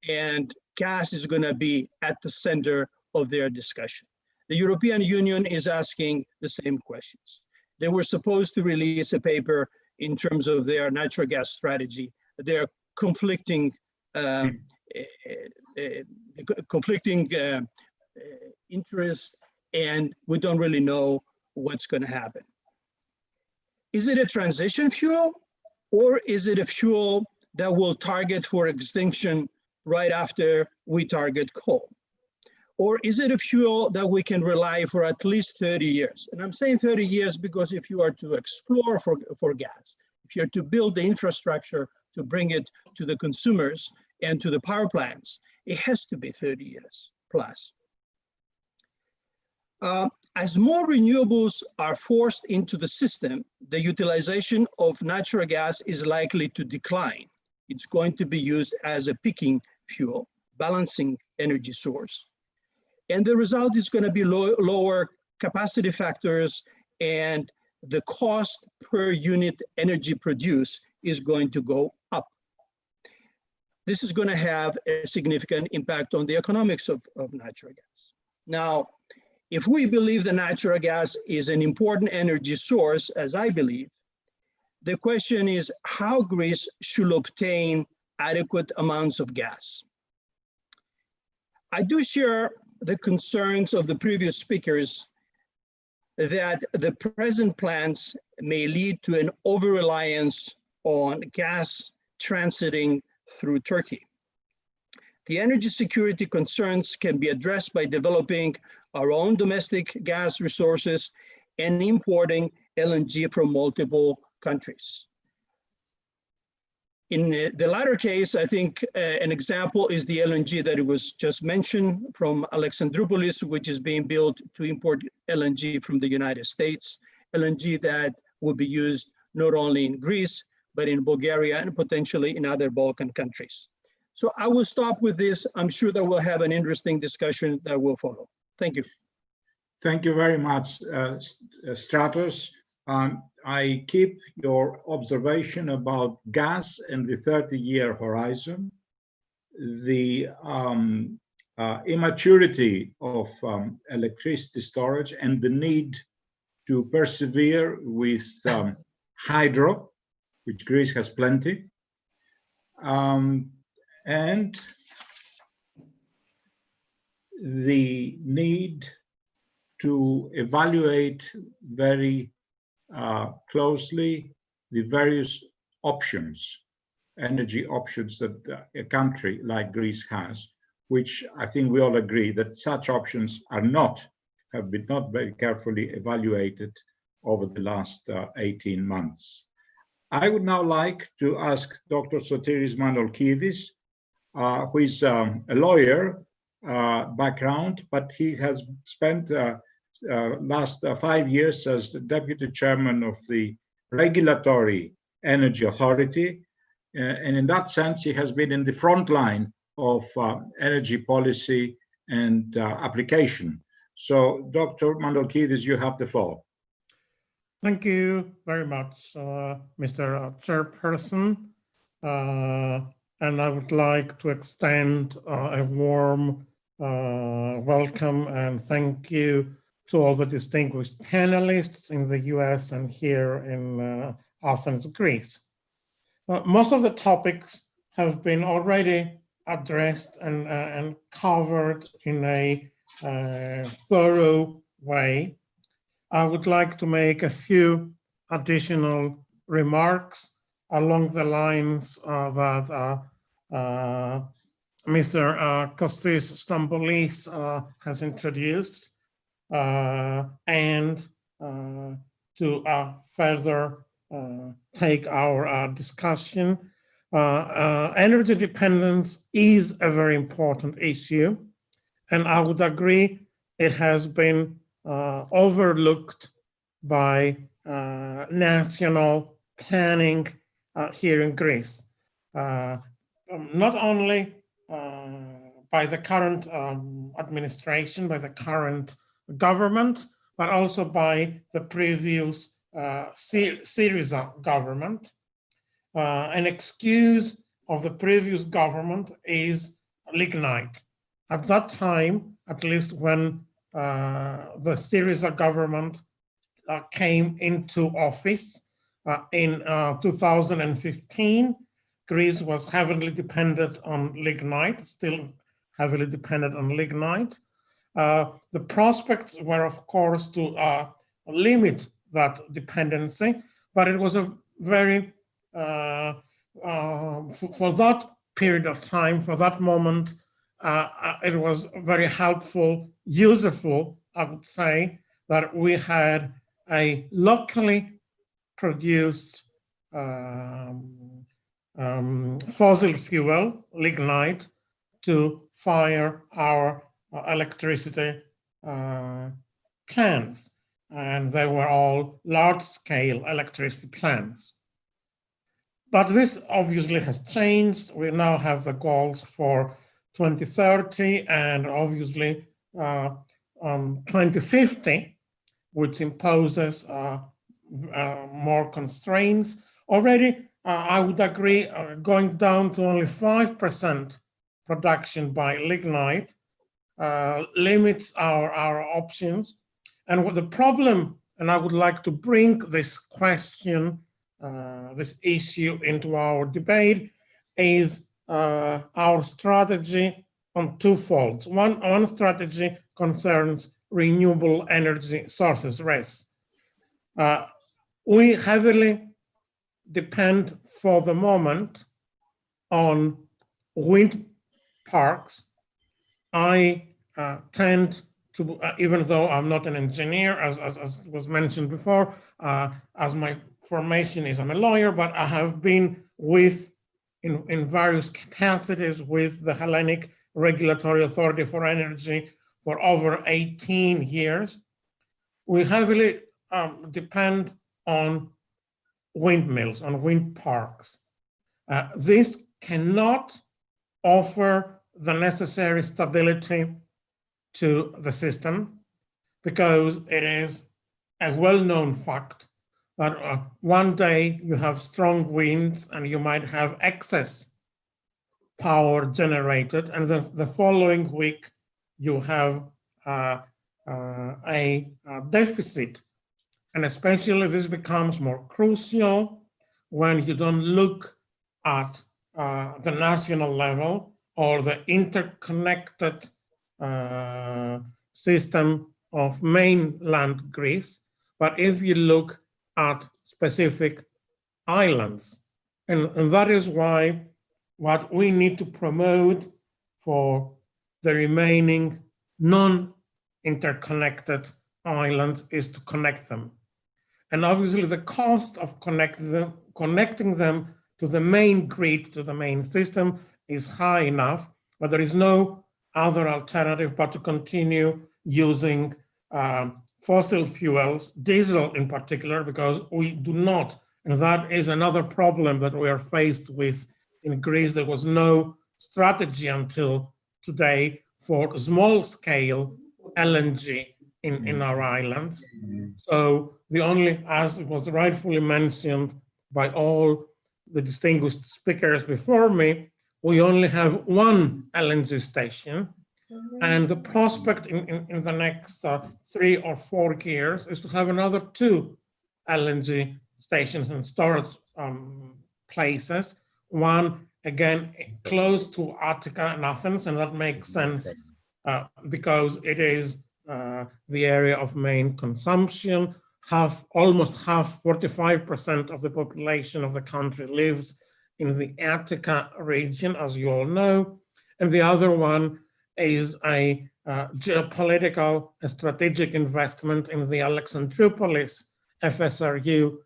and gas is going to be at the center of their discussion. The European Union is asking the same questions. They were supposed to release a paper in terms of their natural gas strategy. There are conflicting interests, and we don't really know what's going to happen. Is it a transition fuel, or is it a fuel that will target for extinction right after we target coal? Or is it a fuel that we can rely for at least 30 years? And I'm saying 30 years because if you are to explore for gas, if you're to build the infrastructure to bring it to the consumers and to the power plants, it has to be 30 years plus. As more renewables are forced into the system, the utilization of natural gas is likely to decline. It's going to be used as a peaking fuel, balancing energy source. And the result is going to be lower capacity factors, and the cost per unit energy produced is going to go up. This is going to have a significant impact on the economics of natural gas. Now, if we believe that natural gas is an important energy source, as I believe, the question is how Greece should obtain adequate amounts of gas. I do share the concerns of the previous speakers that the present plans may lead to an over-reliance on gas transiting through Turkey. The energy security concerns can be addressed by developing our own domestic gas resources and importing LNG from multiple countries. In the latter case, I think an example is the LNG that it was just mentioned from Alexandroupolis, which is being built to import LNG from the United States, LNG that will be used not only in Greece, but in Bulgaria and potentially in other Balkan countries. So I will stop with this. I'm sure that we'll have an interesting discussion that will follow. Thank you. Thank you very much, Stratos. I keep your observation about gas and the 30-year horizon, the immaturity of electricity storage, and the need to persevere with hydro, which Greece has plenty, and the need to evaluate very closely the various options, energy options that a country like Greece has, which I think we all agree that such options have been not very carefully evaluated over the last 18 months. I would now like to ask Dr. Sotirios Manolkidis, who is a lawyer background, but he has spent last 5 years as the deputy chairman of the Regulatory Energy Authority. And in that sense, he has been in the front line of energy policy and application. So, Dr. Manolkidis, you have the floor. Thank you very much, Mr. Chairperson. And I would like to extend a warm welcome and thank you to all the distinguished panelists in the US and here in Athens, Greece. Most of the topics have been already addressed and covered in a thorough way. I would like to make a few additional remarks along the lines that Mr. Costis Stambolis has introduced, and to further take our discussion. Energy dependence is a very important issue, and I would agree it has been overlooked by national planning here in Greece, not only by the current administration, by the current government, but also by the previous Syriza government. An excuse of the previous government is lignite. At that time, at least when the Syriza government came into office in 2015, Greece was heavily dependent on lignite, still heavily dependent on lignite. The prospects were, of course, to limit that dependency, but it was a very, for that period of time, for that moment, it was very helpful, useful, I would say, that we had a locally produced fossil fuel, lignite, to fire our electricity plants. And they were all large-scale electricity plants. But this obviously has changed. We now have the goals for 2030 and obviously 2050, which imposes more constraints. Already, I would agree, going down to only 5% production by lignite limits our options. And what the problem, and I would like to bring this question, this issue into our debate, is our strategy on two folds. One strategy concerns renewable energy sources, RES. We heavily depend for the moment on wind parks. I tend to, even though I'm not an engineer, as was mentioned before, as my formation is, I'm a lawyer, but I have been in various capacities with the Hellenic Regulatory Authority for Energy for over 18 years. We heavily depend on windmills, on wind parks. This cannot offer the necessary stability to the system because it is a well-known fact that one day you have strong winds and you might have excess power generated, and the following week you have a deficit. And especially this becomes more crucial when you don't look at the national level or the interconnected system of mainland Greece, but if you look at specific islands. And that is why what we need to promote for the remaining non-interconnected islands is to connect them. And obviously the cost of connecting them to the main grid, to the main system, is high enough, but there is no other alternative but to continue using fossil fuels, diesel in particular, because we do not, and that is another problem that we are faced with in Greece. There was no strategy until today for small-scale LNG in our islands. So the only, as was rightfully mentioned by all the distinguished speakers before me, we only have one LNG station, and the prospect in the next 3 or 4 years is to have another 2 LNG stations and storage places. One, again, close to Attica and Athens, and that makes sense because it is the area of main consumption. Almost half, 45% of the population of the country lives in the Attica region, as you all know. And the other one is a geopolitical, strategic investment in the Alexandroupolis FSRU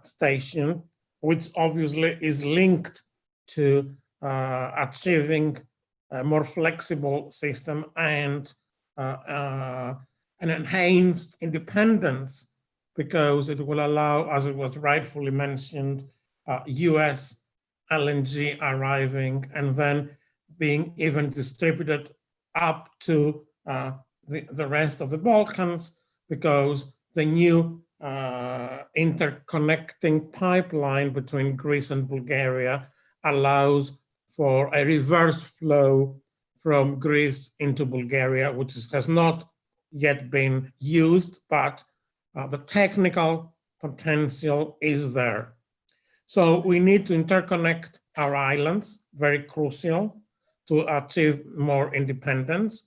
station, which obviously is linked to achieving a more flexible system and an enhanced independence, because it will allow, as it was rightfully mentioned, US LNG arriving and then being even distributed up to the rest of the Balkans, because the new interconnecting pipeline between Greece and Bulgaria allows for a reverse flow from Greece into Bulgaria, which has not yet been used, but the technical potential is there. So we need to interconnect our islands, very crucial to achieve more independence.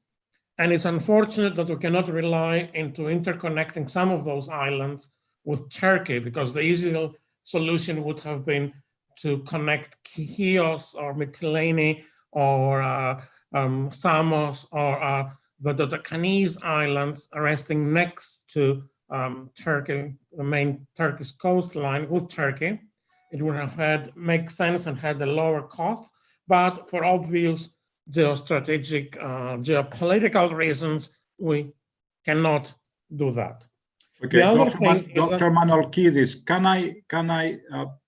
And it's unfortunate that we cannot rely into interconnecting some of those islands with Turkey, because the easy solution would have been to connect Chios or Mytilene or Samos or the Dodecanese Islands resting next to Turkey, the main Turkish coastline with Turkey. It would have make sense and had a lower cost, but for obvious geostrategic, geopolitical reasons, we cannot do that. Okay, Dr. Manolkidis, can I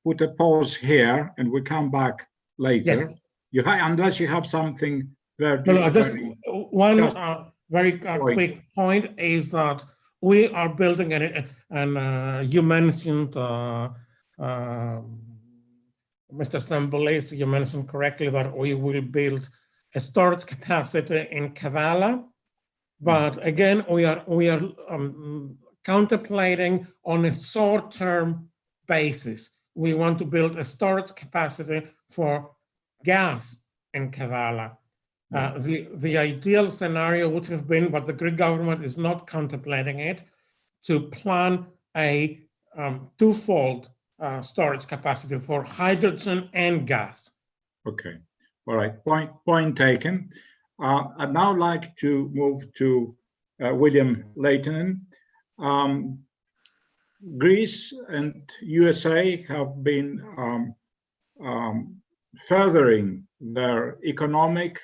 put a pause here and we come back later? Yes. Unless you have something very. No, just one very quick point is that we are building you mentioned Mr. Stambolis, you mentioned correctly that we will build a storage capacity in Kavala, but again, we are contemplating on a short-term basis. We want to build a storage capacity for gas in Kavala. The ideal scenario would have been, but the Greek government is not contemplating it, to plan a twofold storage capacity for hydrogen and gas. Okay, all right, point taken. I'd now like to move to William Laitinen. Greece and USA have been furthering their economic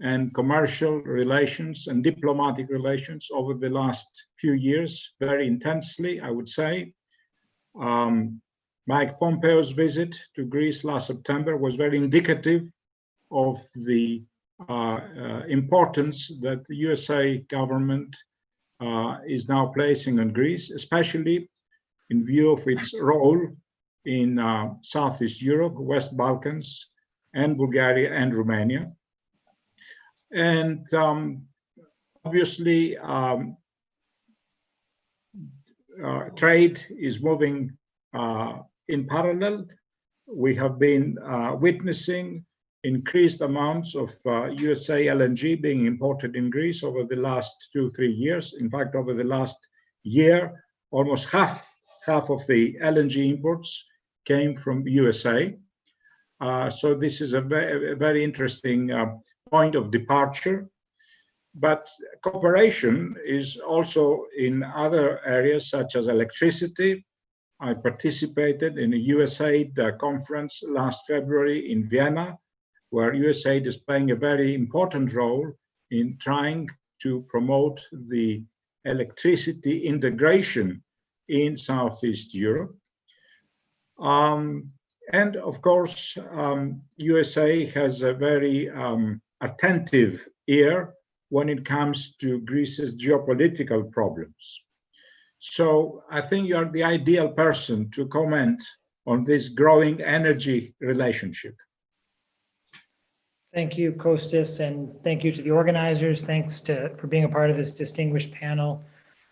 and commercial relations and diplomatic relations over the last few years, very intensely, I would say. Mike Pompeo's visit to Greece last September was very indicative of the importance that the USA government is now placing on Greece, especially in view of its role in Southeast Europe, West Balkans, and Bulgaria and Romania. And obviously, trade is moving in parallel. We have been witnessing increased amounts of USA LNG being imported in Greece over the last 2-3 years. In fact, over the last year, almost half of the LNG imports came from USA. So this is a very interesting point of departure. But cooperation is also in other areas such as electricity. I participated in a USAID conference last February in Vienna, where USAID is playing a very important role in trying to promote the electricity integration in Southeast Europe. And of course, USA has a very attentive ear when it comes to Greece's geopolitical problems. So I think you are the ideal person to comment on this growing energy relationship. Thank you, Costis, and thank you to the organizers. Thanks for being a part of this distinguished panel.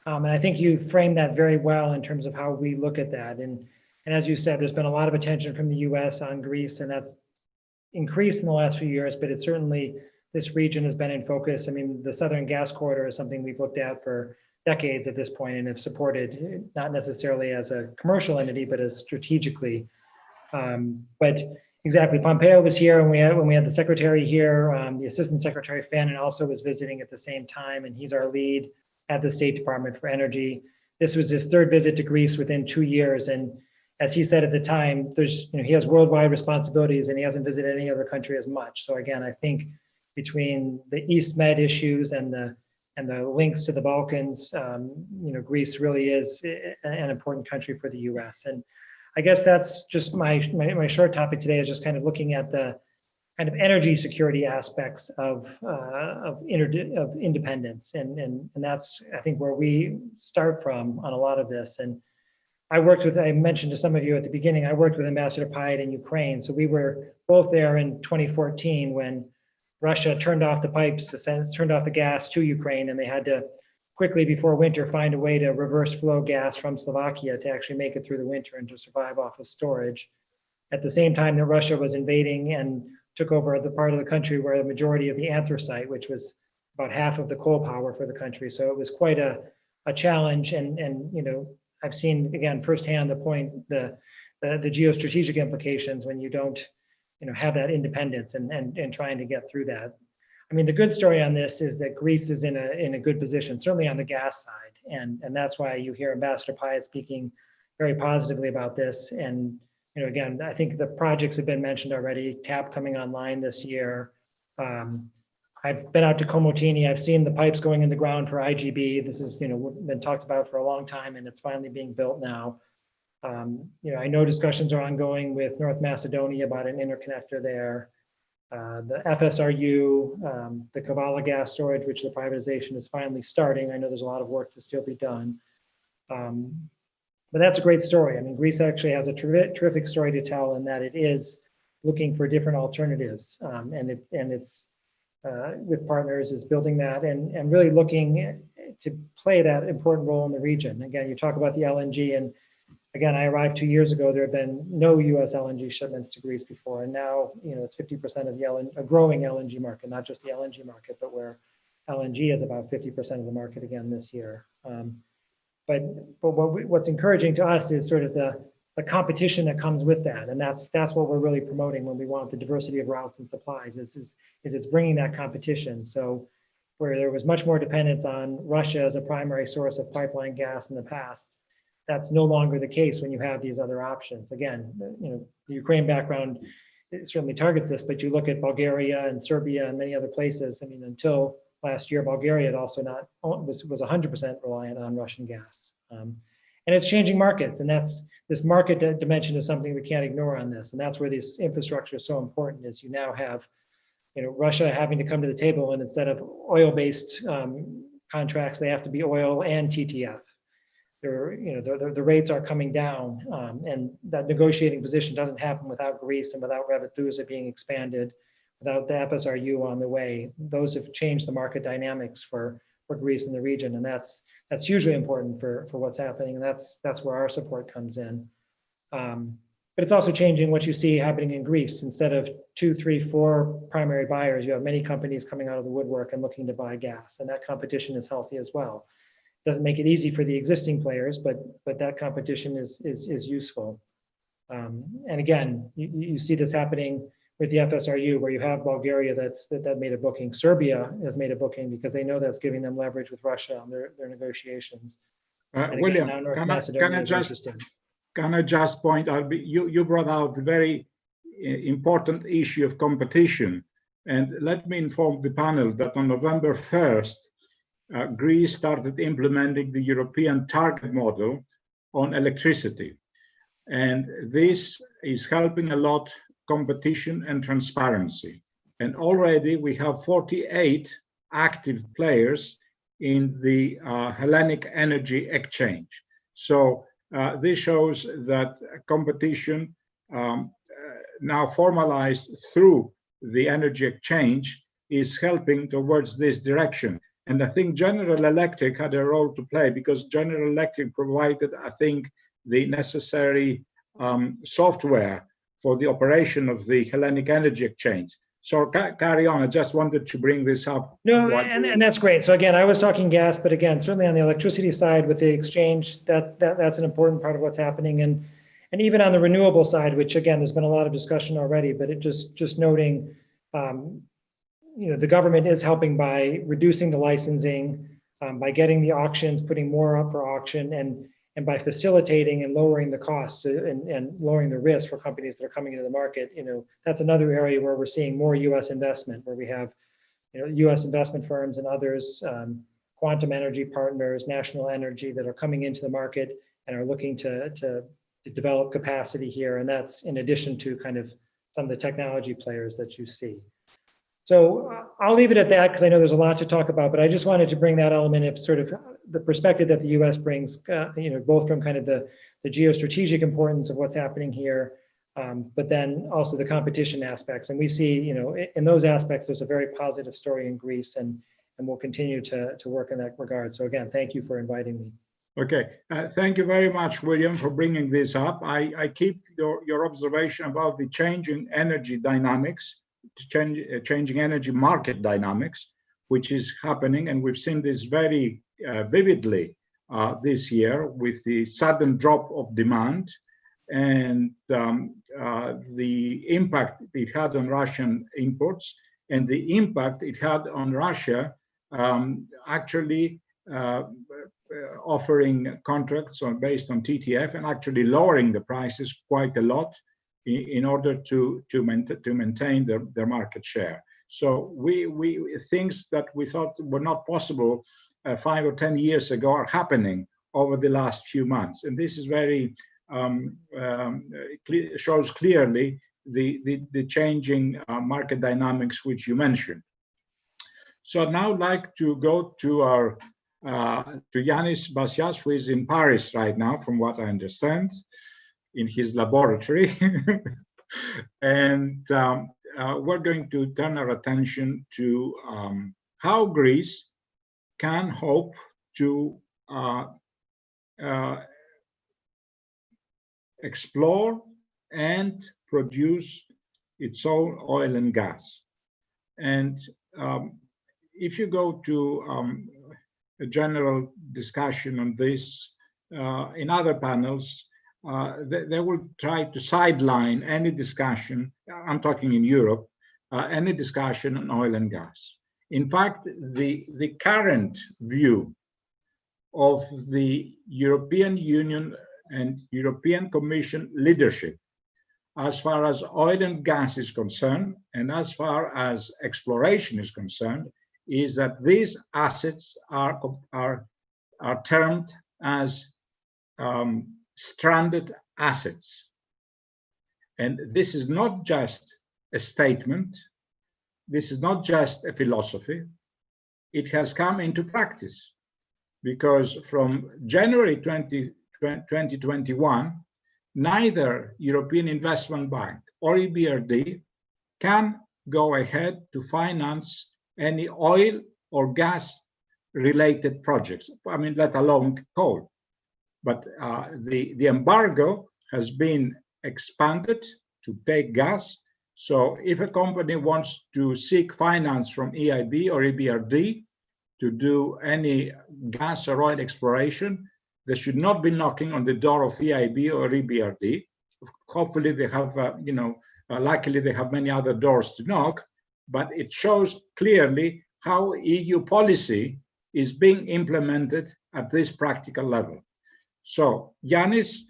And I think you framed that very well in terms of how we look at that. And as you said, there's been a lot of attention from the US on Greece, and that's increased in the last few years, but it certainly, this region has been in focus. I mean, the Southern Gas Corridor is something we've looked at for decades at this point and have supported, not necessarily as a commercial entity, but as strategically. But exactly, Pompeo was here when we had the secretary here. The Assistant Secretary Fannin also was visiting at the same time, and he's our lead at the State Department for Energy. This was his third visit to Greece within 2 years, and as he said at the time, he has worldwide responsibilities and he hasn't visited any other country as much. So again, I think between the East Med issues and the links to the Balkans, Greece really is an important country for the US. And I guess that's just my short topic today, is just kind of looking at the kind of energy security aspects of independence. And that's, I think, where we start from on a lot of this. And I mentioned to some of you at the beginning, I worked with Ambassador Pyatt in Ukraine. So we were both there in 2014 when Russia turned off the pipes, turned off the gas to Ukraine, and they had to quickly before winter find a way to reverse flow gas from Slovakia to actually make it through the winter and to survive off of storage. At the same time that Russia was invading and took over the part of the country where the majority of the anthracite, which was about half of the coal power for the country. So it was quite a challenge. And I've seen, again, firsthand the geostrategic implications when you don't have that independence and trying to get through that. I mean, the good story on this is that Greece is in a good position, certainly on the gas side. And that's why you hear Ambassador Pyatt speaking very positively about this. And, you know, again, I think the projects have been mentioned already, TAP coming online this year. I've been out to Komotini. I've seen the pipes going in the ground for IGB. This is, you know, been talked about for a long time, and it's finally being built now. You know, I know discussions are ongoing with North Macedonia about an interconnector there. The FSRU, the Kavala gas storage, which the privatization is finally starting. I know there's a lot of work to still be done. But that's a great story. I mean, Greece actually has a terrific story to tell in that it is looking for different alternatives. And it's with partners is building that and really looking to play that important role in the region. Again, you talk about the LNG, and again, I arrived 2 years ago. There have been no U.S. LNG shipments to Greece before, and now, you know, it's 50% of the a growing LNG market, not just the LNG market, but where LNG is about 50% of the market again this year. But what's encouraging to us is sort of the competition that comes with that, and that's what we're really promoting when we want the diversity of routes and supplies. Is it's bringing that competition. So where there was much more dependence on Russia as a primary source of pipeline gas in the past, that's no longer the case when you have these other options. Again, you know, the Ukraine background, it certainly targets this, but you look at Bulgaria and Serbia and many other places. I mean, until last year, Bulgaria had also was 100% reliant on Russian gas. And it's changing markets, and that's this market dimension is something we can't ignore on this. And that's where this infrastructure is so important, is you now have, you know, Russia having to come to the table, and instead of oil-based contracts, they have to be oil and TTF. The rates are coming down, and that negotiating position doesn't happen without Greece and without Revitalize being expanded, without the FSRU on the way. Those have changed the market dynamics for Greece and the region, and that's hugely important for what's happening, and that's where our support comes in. But it's also changing what you see happening in Greece. Instead of 2, 3, 4 primary buyers, you have many companies coming out of the woodwork and looking to buy gas, and that competition is healthy as well. Doesn't make it easy for the existing players, but that competition is useful. And again, you see this happening with the FSRU, where you have Bulgaria that made a booking. Serbia has made a booking because they know that's giving them leverage with Russia on their negotiations. William, can I just point out, you brought out the very important issue of competition. And let me inform the panel that on November 1st, Greece started implementing the European target model on electricity. And this is helping a lot competition and transparency. And already we have 48 active players in the Hellenic Energy Exchange. So this shows that competition now formalized through the energy exchange is helping towards this direction. And I think General Electric had a role to play, because General Electric provided, I think, the necessary software for the operation of the Hellenic Energy Exchange. So carry on. I just wanted to bring this up. No, and that's great. So again, I was talking gas, but again, certainly on the electricity side with the exchange, that's an important part of what's happening. And even on the renewable side, which again, there's been a lot of discussion already, but it just noting, you know, the government is helping by reducing the licensing, by getting the auctions, putting more up for auction, and by facilitating and lowering the costs and lowering the risk for companies that are coming into the market. You know, that's another area where we're seeing more U.S. investment, where we have, you know, U.S. investment firms and others, quantum energy partners, national energy, that are coming into the market and are looking to develop capacity here. And that's in addition to kind of some of the technology players that you see. So I'll leave it at that, because I know there's a lot to talk about, but I just wanted to bring that element of sort of the perspective that the U.S. brings, you know, both from kind of the geostrategic importance of what's happening here, but then also the competition aspects. And we see, you know, in those aspects, there's a very positive story in Greece, and we'll continue to work in that regard. So again, thank you for inviting me. Okay, thank you very much, William, for bringing this up. I keep your observation about the changing energy dynamics, changing energy market dynamics, which is happening, and we've seen this very vividly this year with the sudden drop of demand and the impact it had on Russian imports, and the impact it had on Russia, actually offering contracts based on TTF and actually lowering the prices quite a lot in order to maintain their market share. So things that we thought were not possible 5 or 10 years ago are happening over the last few months, and this is very shows clearly the changing market dynamics which you mentioned. So now I'd like to go to our to Yianis Bassias, who is in Paris right now, from what I understand, in his laboratory. And we're going to turn our attention to how Greece can hope to explore and produce its own oil and gas. And if you go to a general discussion on this in other panels, they will try to sideline any discussion, I'm talking in Europe, any discussion on oil and gas. In fact, the current view of the European Union and European Commission leadership as far as oil and gas is concerned, and as far as exploration is concerned, is that these assets are termed as stranded assets. And this is not just a statement, this is not just a philosophy, it has come into practice, because from January 2021, neither European Investment Bank or EBRD can go ahead to finance any oil or gas related projects, I mean, let alone coal. But the embargo has been expanded to take gas. So if a company wants to seek finance from EIB or EBRD to do any gas or oil exploration, they should not be knocking on the door of EIB or EBRD. Hopefully they have, luckily they have many other doors to knock, but it shows clearly how EU policy is being implemented at this practical level. So Yianis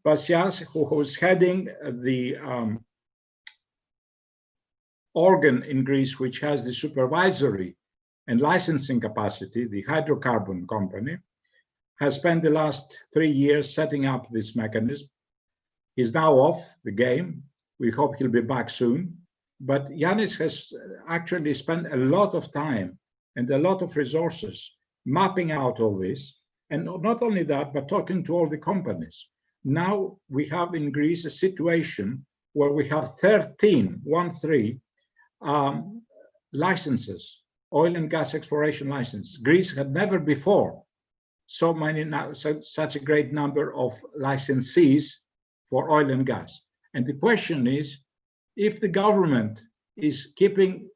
Bassias, who is heading the organ in Greece which has the supervisory and licensing capacity, the Hydrocarbon company, has spent the last 3 years setting up this mechanism. He's now off the game. We hope he'll be back soon. But Yianis has actually spent a lot of time and a lot of resources mapping out all this. And not only that, but talking to all the companies. Now we have in Greece a situation where we have 13 licenses, oil and gas exploration licenses. Greece had never before such a great number of licensees for oil and gas. And the question is, if the government is giving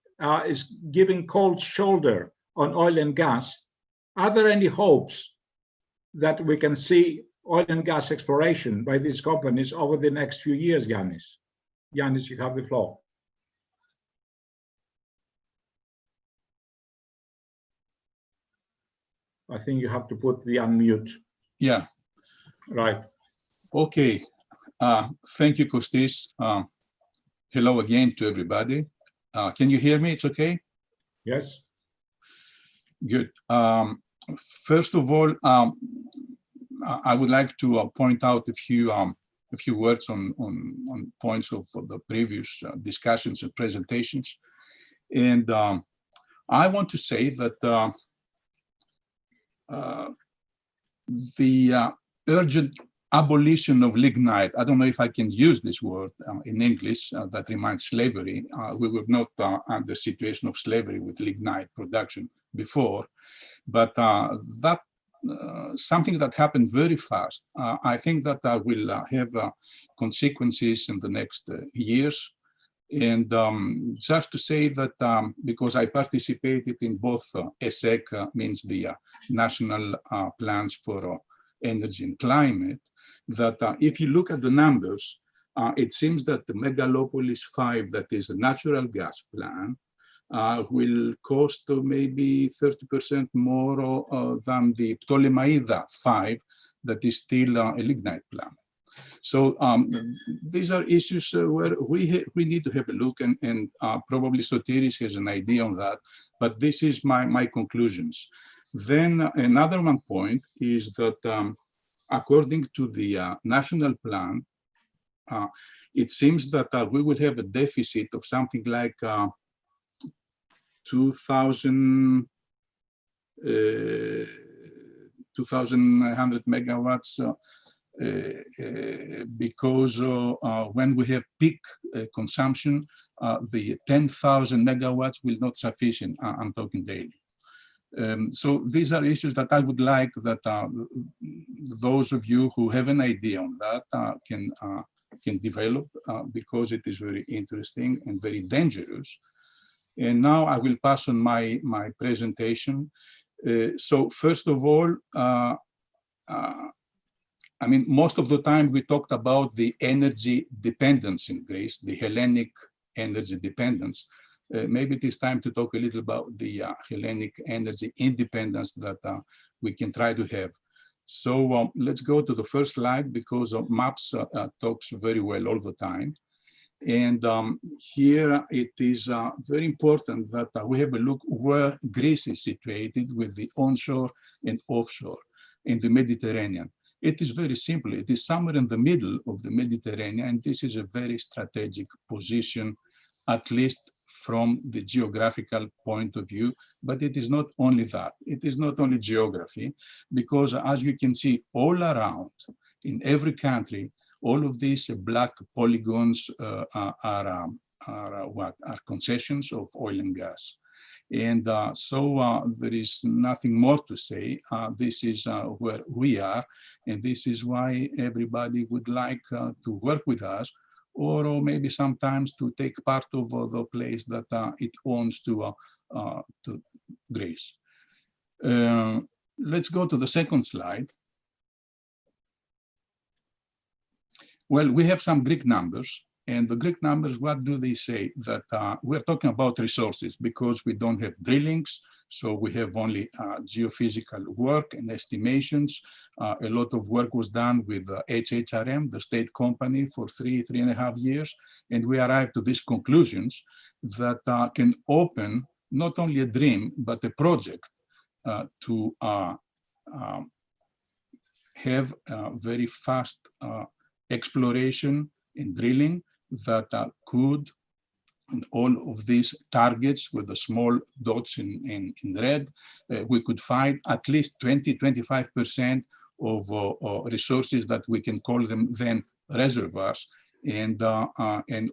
cold shoulder on oil and gas, are there any hopes that we can see oil and gas exploration by these companies over the next few years, Yianis? Yianis, you have the floor. I think you have to put the unmute. Yeah. Right. Okay. Thank you, Costis. Hello again to everybody. Can you hear me? It's okay? Yes. Good. First of all, I would like to point out a few words on points of the previous discussions and presentations. And I want to say that the urgent abolition of lignite, I don't know if I can use this word in English, that reminds slavery. We were not under the situation of slavery with lignite production before, but that something that happened very fast. I think that will have consequences in the next years. And just to say that because I participated in both ESEC, means the National Plans for Energy and Climate, that if you look at the numbers, it seems that the Megalopolis 5, that is a natural gas plan, will cost maybe 30% more than the Ptolemaida 5 that is still a lignite plant. So these are issues where we need to have a look, and probably Sothirios has an idea on that, but this is my conclusions. Then another one point is that according to the national plan, it seems that we will have a deficit of something like 2,100 megawatts because when we have peak consumption, the 10,000 megawatts will not sufficient. I'm talking daily. So these are issues that I would like that those of you who have an idea on that can develop because it is very interesting and very dangerous. And now I will pass on my presentation. So first of all, I mean, most of the time we talked about the energy dependence in Greece, the Hellenic energy dependence. Maybe it is time to talk a little about the Hellenic energy independence that we can try to have. So let's go to the first slide because maps talks very well all the time. And here it is very important that we have a look where Greece is situated with the onshore and offshore in the Mediterranean. It is very simple. It is somewhere in the middle of the Mediterranean, and this is a very strategic position, at least from the geographical point of view, but it is not only that. It is not only geography, because as you can see all around, in every country, all of these black polygons are concessions of oil and gas. And so there is nothing more to say. This is where we are, and this is why everybody would like to work with us, or maybe sometimes to take part of the place that it owns to Greece. Let's go to the second slide. Well, we have some Greek numbers, and the Greek numbers, what do they say? That we're talking about resources because we don't have drillings, so we have only geophysical work and estimations. A lot of work was done with HHRM, the state company, for 3.5 years, and we arrived to these conclusions that can open not only a dream, but a project to have very fast exploration and drilling that could, and all of these targets with the small dots in red, we could find at least 20-25% of resources that we can call them then reservoirs, and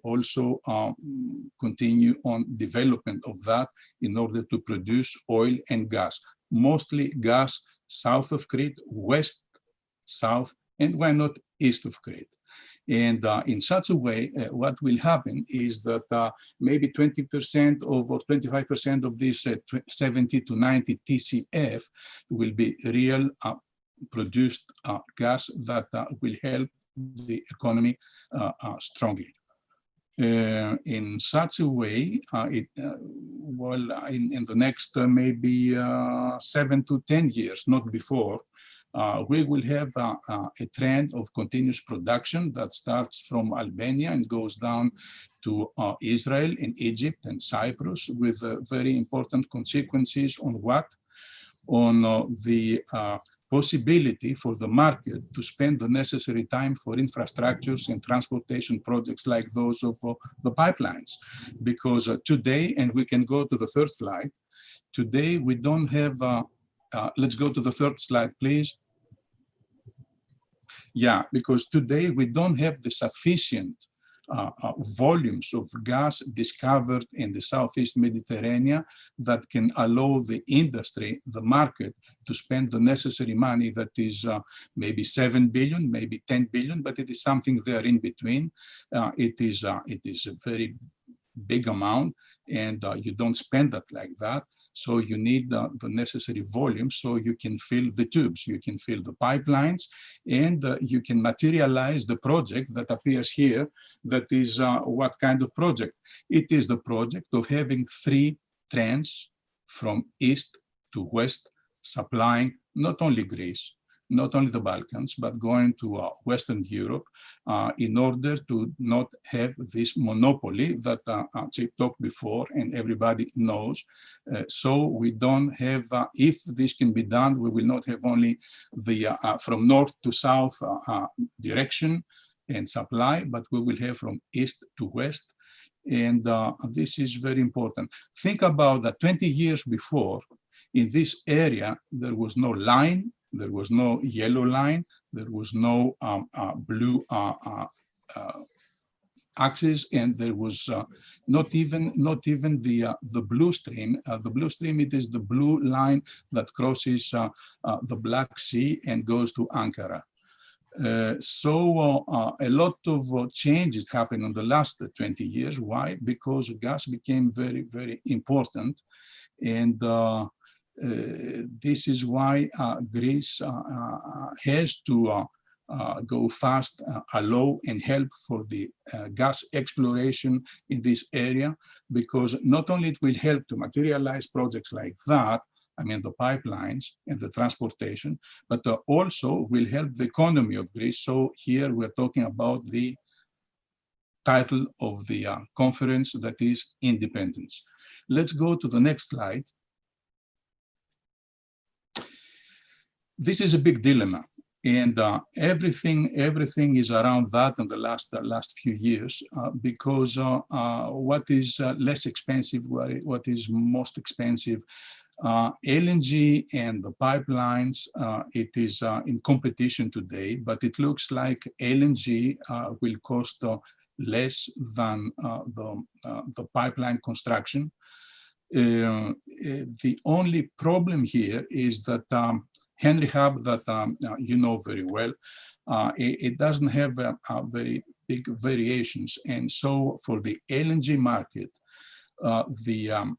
also continue on development of that in order to produce oil and gas, mostly gas south of Crete, west, south, and why not east of Crete. And in such a way, what will happen is that maybe 20% or 25% of this 70 to 90 TCF will be real produced gas that will help the economy strongly. In such a way, well, in the next maybe 7 to 10 years, not before, we will have a trend of continuous production that starts from Albania and goes down to Israel and Egypt and Cyprus, with very important consequences on what? On the possibility for the market to spend the necessary time for infrastructures and transportation projects like those of the pipelines. Because today, and we can go to the first slide, today we don't have, let's go to the third slide, please. Yeah, because today we don't have the sufficient volumes of gas discovered in the Southeast Mediterranean that can allow the industry, the market, to spend the necessary money that is maybe 7 billion, maybe 10 billion, but it is something there in between. It is a very big amount, and you don't spend that like that. So you need the necessary volume so you can fill the tubes, you can fill the pipelines, and you can materialize the project that appears here. That is what kind of project? It is the project of having 3 trains from east to west, supplying not only Greece, not only the Balkans, but going to Western Europe in order to not have this monopoly that Chip talked before and everybody knows. So we don't have, if this can be done, we will not have only the from north to south direction and supply, but we will have from east to west. And this is very important. Think about that 20 years before, in this area, there was no line, there was no yellow line, there was no blue axis, and there was not even the blue stream. The blue stream, it is the blue line that crosses the Black Sea and goes to Ankara. So a lot of changes happened in the last 20 years. Why? Because gas became very, very important. And this is why Greece has to go fast, allow and help for the gas exploration in this area, because not only it will help to materialize projects like that, I mean the pipelines and the transportation, but also will help the economy of Greece. So here we're talking about the title of the conference, that is independence. Let's go to the next slide. This is a big dilemma, and everything is around that in the last few years, because what is less expensive, what is most expensive, LNG and the pipelines, it is in competition today, but it looks like LNG will cost less than the pipeline construction. The only problem here is that Henry Hub, that you know very well, it doesn't have very big variations, and so for the LNG market, the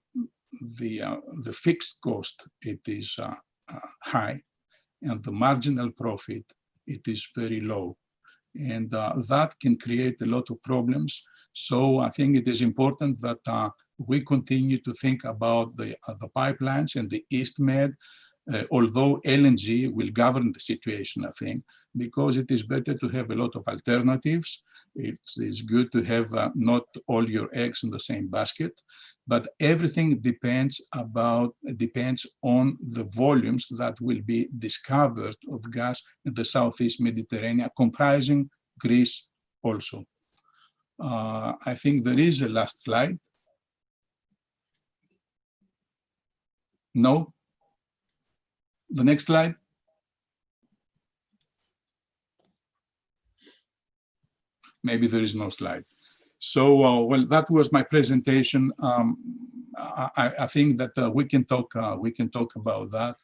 fixed cost, it is high, and the marginal profit, it is very low, and that can create a lot of problems. So I think it is important that we continue to think about the pipelines and the East Med. Although LNG will govern the situation, I think, because it is better to have a lot of alternatives. It is good to have not all your eggs in the same basket, but everything depends on the volumes that will be discovered of gas in the Southeast Mediterranean, comprising Greece also. I think there is a last slide. No? The next slide. Maybe there is no slide. So, well, that was my presentation. I think that we can talk about that.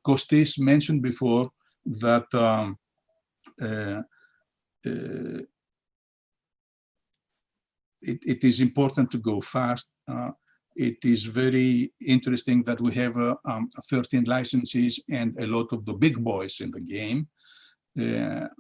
Costis mentioned before that it is important to go fast. It is very interesting that we have 13 licenses and a lot of the big boys in the game.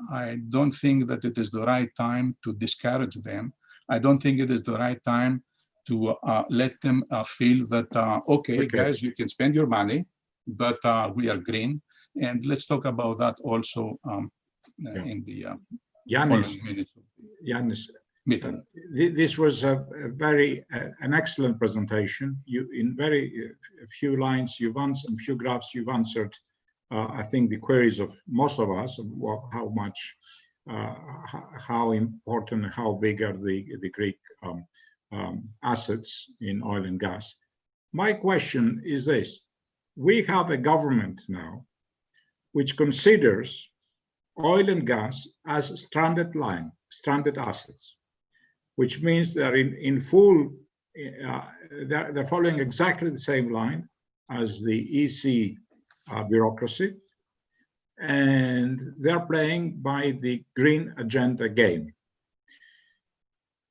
I don't think that it is the right time to discourage them. I don't think it is the right time to let them feel that, okay, guys, you can spend your money, but we are green. And let's talk about that also in the following minutes. Yianis, meeting. This was an excellent presentation. You, in very few lines, and few graphs, you've answered, I think, the queries of most of us, of how much, how important, how big are the Greek assets in oil and gas. My question is this: we have a government now which considers oil and gas as stranded assets, which means they're in full, they're following exactly the same line as the EC bureaucracy, and they're playing by the green agenda game.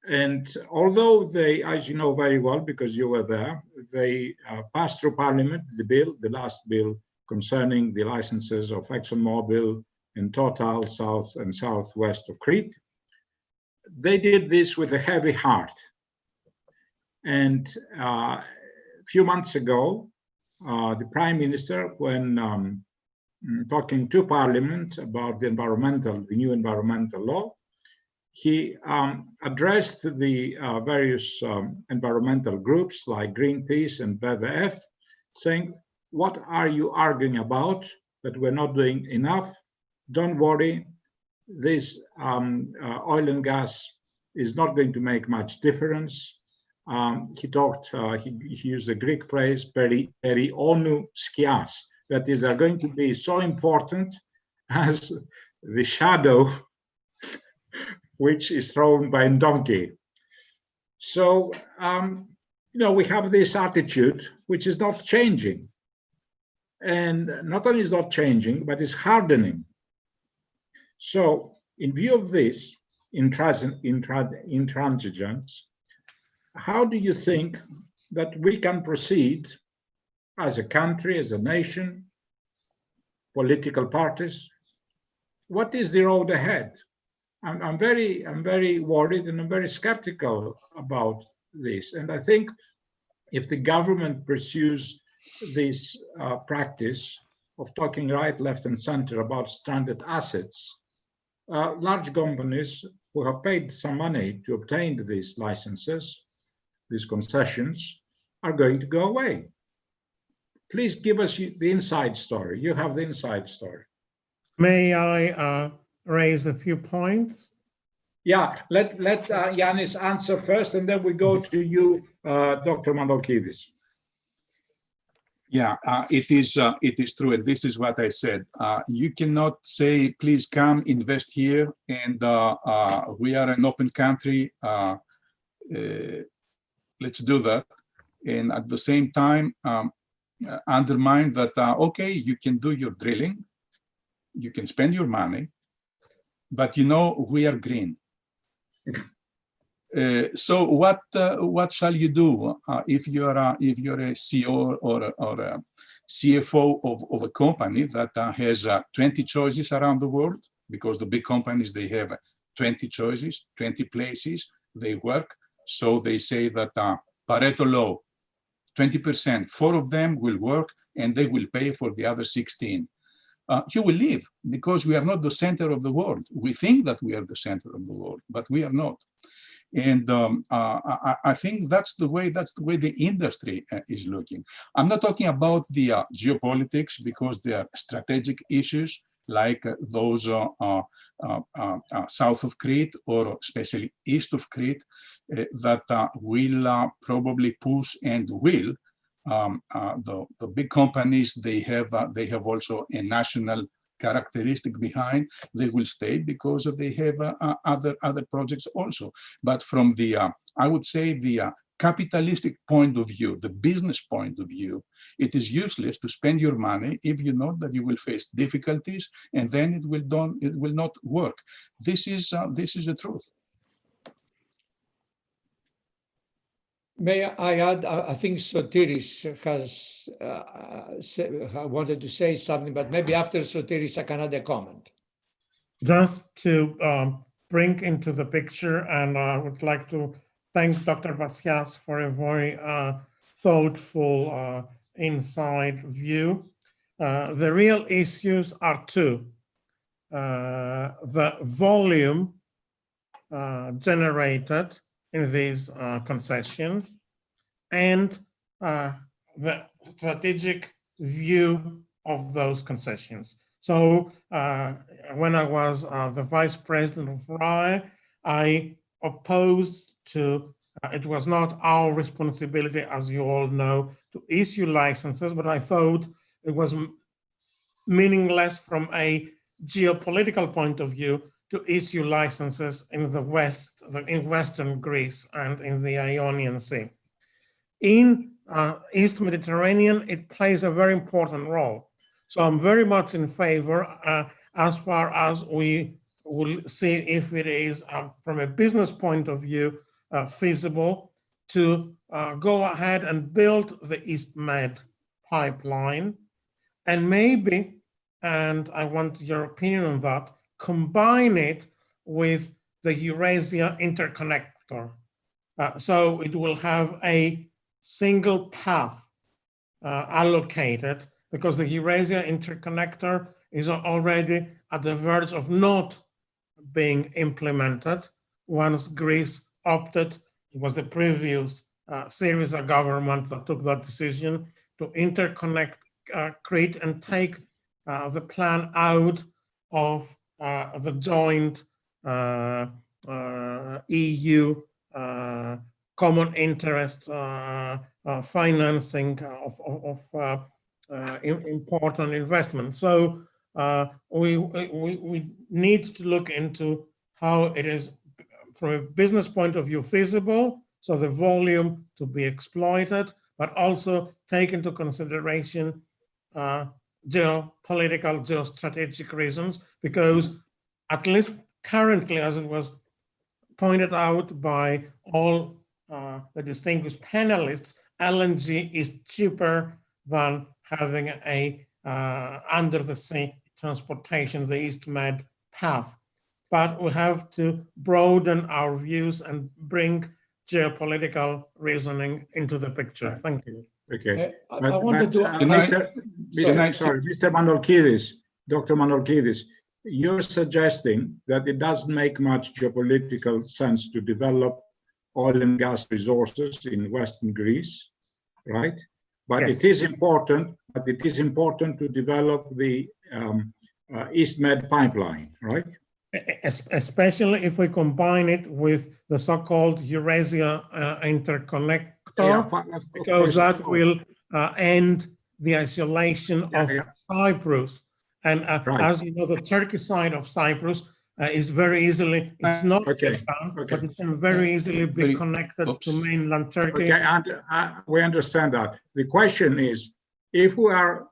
And although they, as you know very well, because you were there, they passed through Parliament the last bill concerning the licenses of ExxonMobil and Total south and southwest of Crete. They did this with a heavy heart. And a few months ago, the Prime Minister, when talking to Parliament about the new environmental law, he addressed the various environmental groups like Greenpeace and WWF, saying, what are you arguing about, that we're not doing enough? Don't worry, this oil and gas is not going to make much difference. He used the Greek phrase, perionu skias, that is, are going to be so important as the shadow which is thrown by a donkey. So, we have this attitude which is not changing. And not only is not changing, but is hardening. So, in view of this intransigence, how do you think that we can proceed as a country, as a nation, political parties? What is the road ahead? I'm very worried and I'm very skeptical about this. And I think if the government pursues this practice of talking right, left, and center about stranded assets, large companies who have paid some money to obtain these licenses, these concessions, are going to go away. Please give us the inside story. You have the inside story. May I raise a few points? Yeah, let Yianis answer first, and then we go to you, Dr. Manolkidis. Yeah, it is true, and this is what I said. You cannot say, please come invest here, and we are an open country. Let's do that, and at the same time undermine that. Okay, you can do your drilling, you can spend your money, but we are green. So what shall you do if you're a CEO or a CFO of a company that has 20 choices around the world? Because the big companies, they have 20 choices, 20 places they work. So they say that Pareto law, 20%, 4 of them will work and they will pay for the other 16. You will leave because we are not the center of the world. We think that we are the center of the world, but we are not. And I think that's the way the industry is looking. I'm not talking about the geopolitics, because there are strategic issues like those south of Crete, or especially east of Crete, that will probably push and will. The big companies, they have also a national characteristic behind. They will stay because they have other projects also. But from the I would say the capitalistic point of view, the business point of view, it is useless to spend your money if you know that you will face difficulties and then it will not work. This is the truth. May I add, I think Sothirios has wanted to say something, but maybe after Sothirios I can add a comment. Just to bring into the picture, and I would like to thank Dr. Bassias for a very thoughtful inside view. The real issues are two. The volume generated in these concessions, and the strategic view of those concessions. So when I was the vice president of RAE, I opposed to, it was not our responsibility, as you all know, to issue licenses, but I thought it was meaningless from a geopolitical point of view to issue licenses in the West, in Western Greece and in the Ionian Sea. In East Mediterranean, it plays a very important role. So I'm very much in favor as far as we will see if it is from a business point of view feasible to go ahead and build the EastMed pipeline, and maybe, and I want your opinion on that, combine it with the Eurasia interconnector. So it will have a single path allocated, because the Eurasia interconnector is already at the verge of not being implemented once Greece opted. It was the previous Syriza government that took that decision to interconnect Crete and take the plan out of the joint EU common interest financing of important investment. So we need to look into how it is, from a business point of view, feasible, so the volume to be exploited, but also take into consideration geopolitical, geostrategic reasons, because at least currently, as it was pointed out by all the distinguished panelists, LNG is cheaper than having a under the sea transportation, the EastMed path. But we have to broaden our views and bring geopolitical reasoning into the picture. Thank you. Okay. I wanted to. Mr. Manolkidis, Dr. Manolkidis, you're suggesting that it doesn't make much geopolitical sense to develop oil and gas resources in Western Greece, right? But Yes. it is important. But it is important to develop the EastMed pipeline, right? Especially if we combine it with the so-called Eurasia interconnector, because that will end the isolation of Cyprus. And as you know, the Turkish side of Cyprus is very easily, it's not but it can very easily be connected to mainland Turkey. Okay, and we understand that. The question is, if we are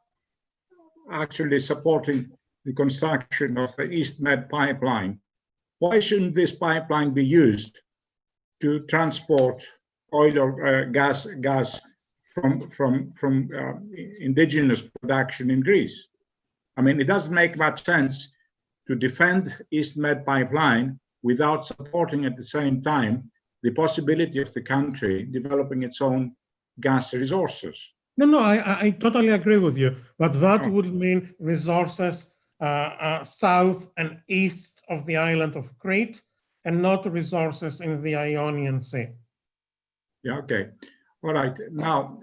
actually supporting the construction of the EastMed pipeline, why shouldn't this pipeline be used to transport oil or gas from indigenous production in Greece? I mean, it doesn't make much sense to defend EastMed pipeline without supporting at the same time the possibility of the country developing its own gas resources. No, I totally agree with you, but that would mean resources south and east of the island of Crete, and not resources in the Ionian Sea. Yeah, okay. All right. Now,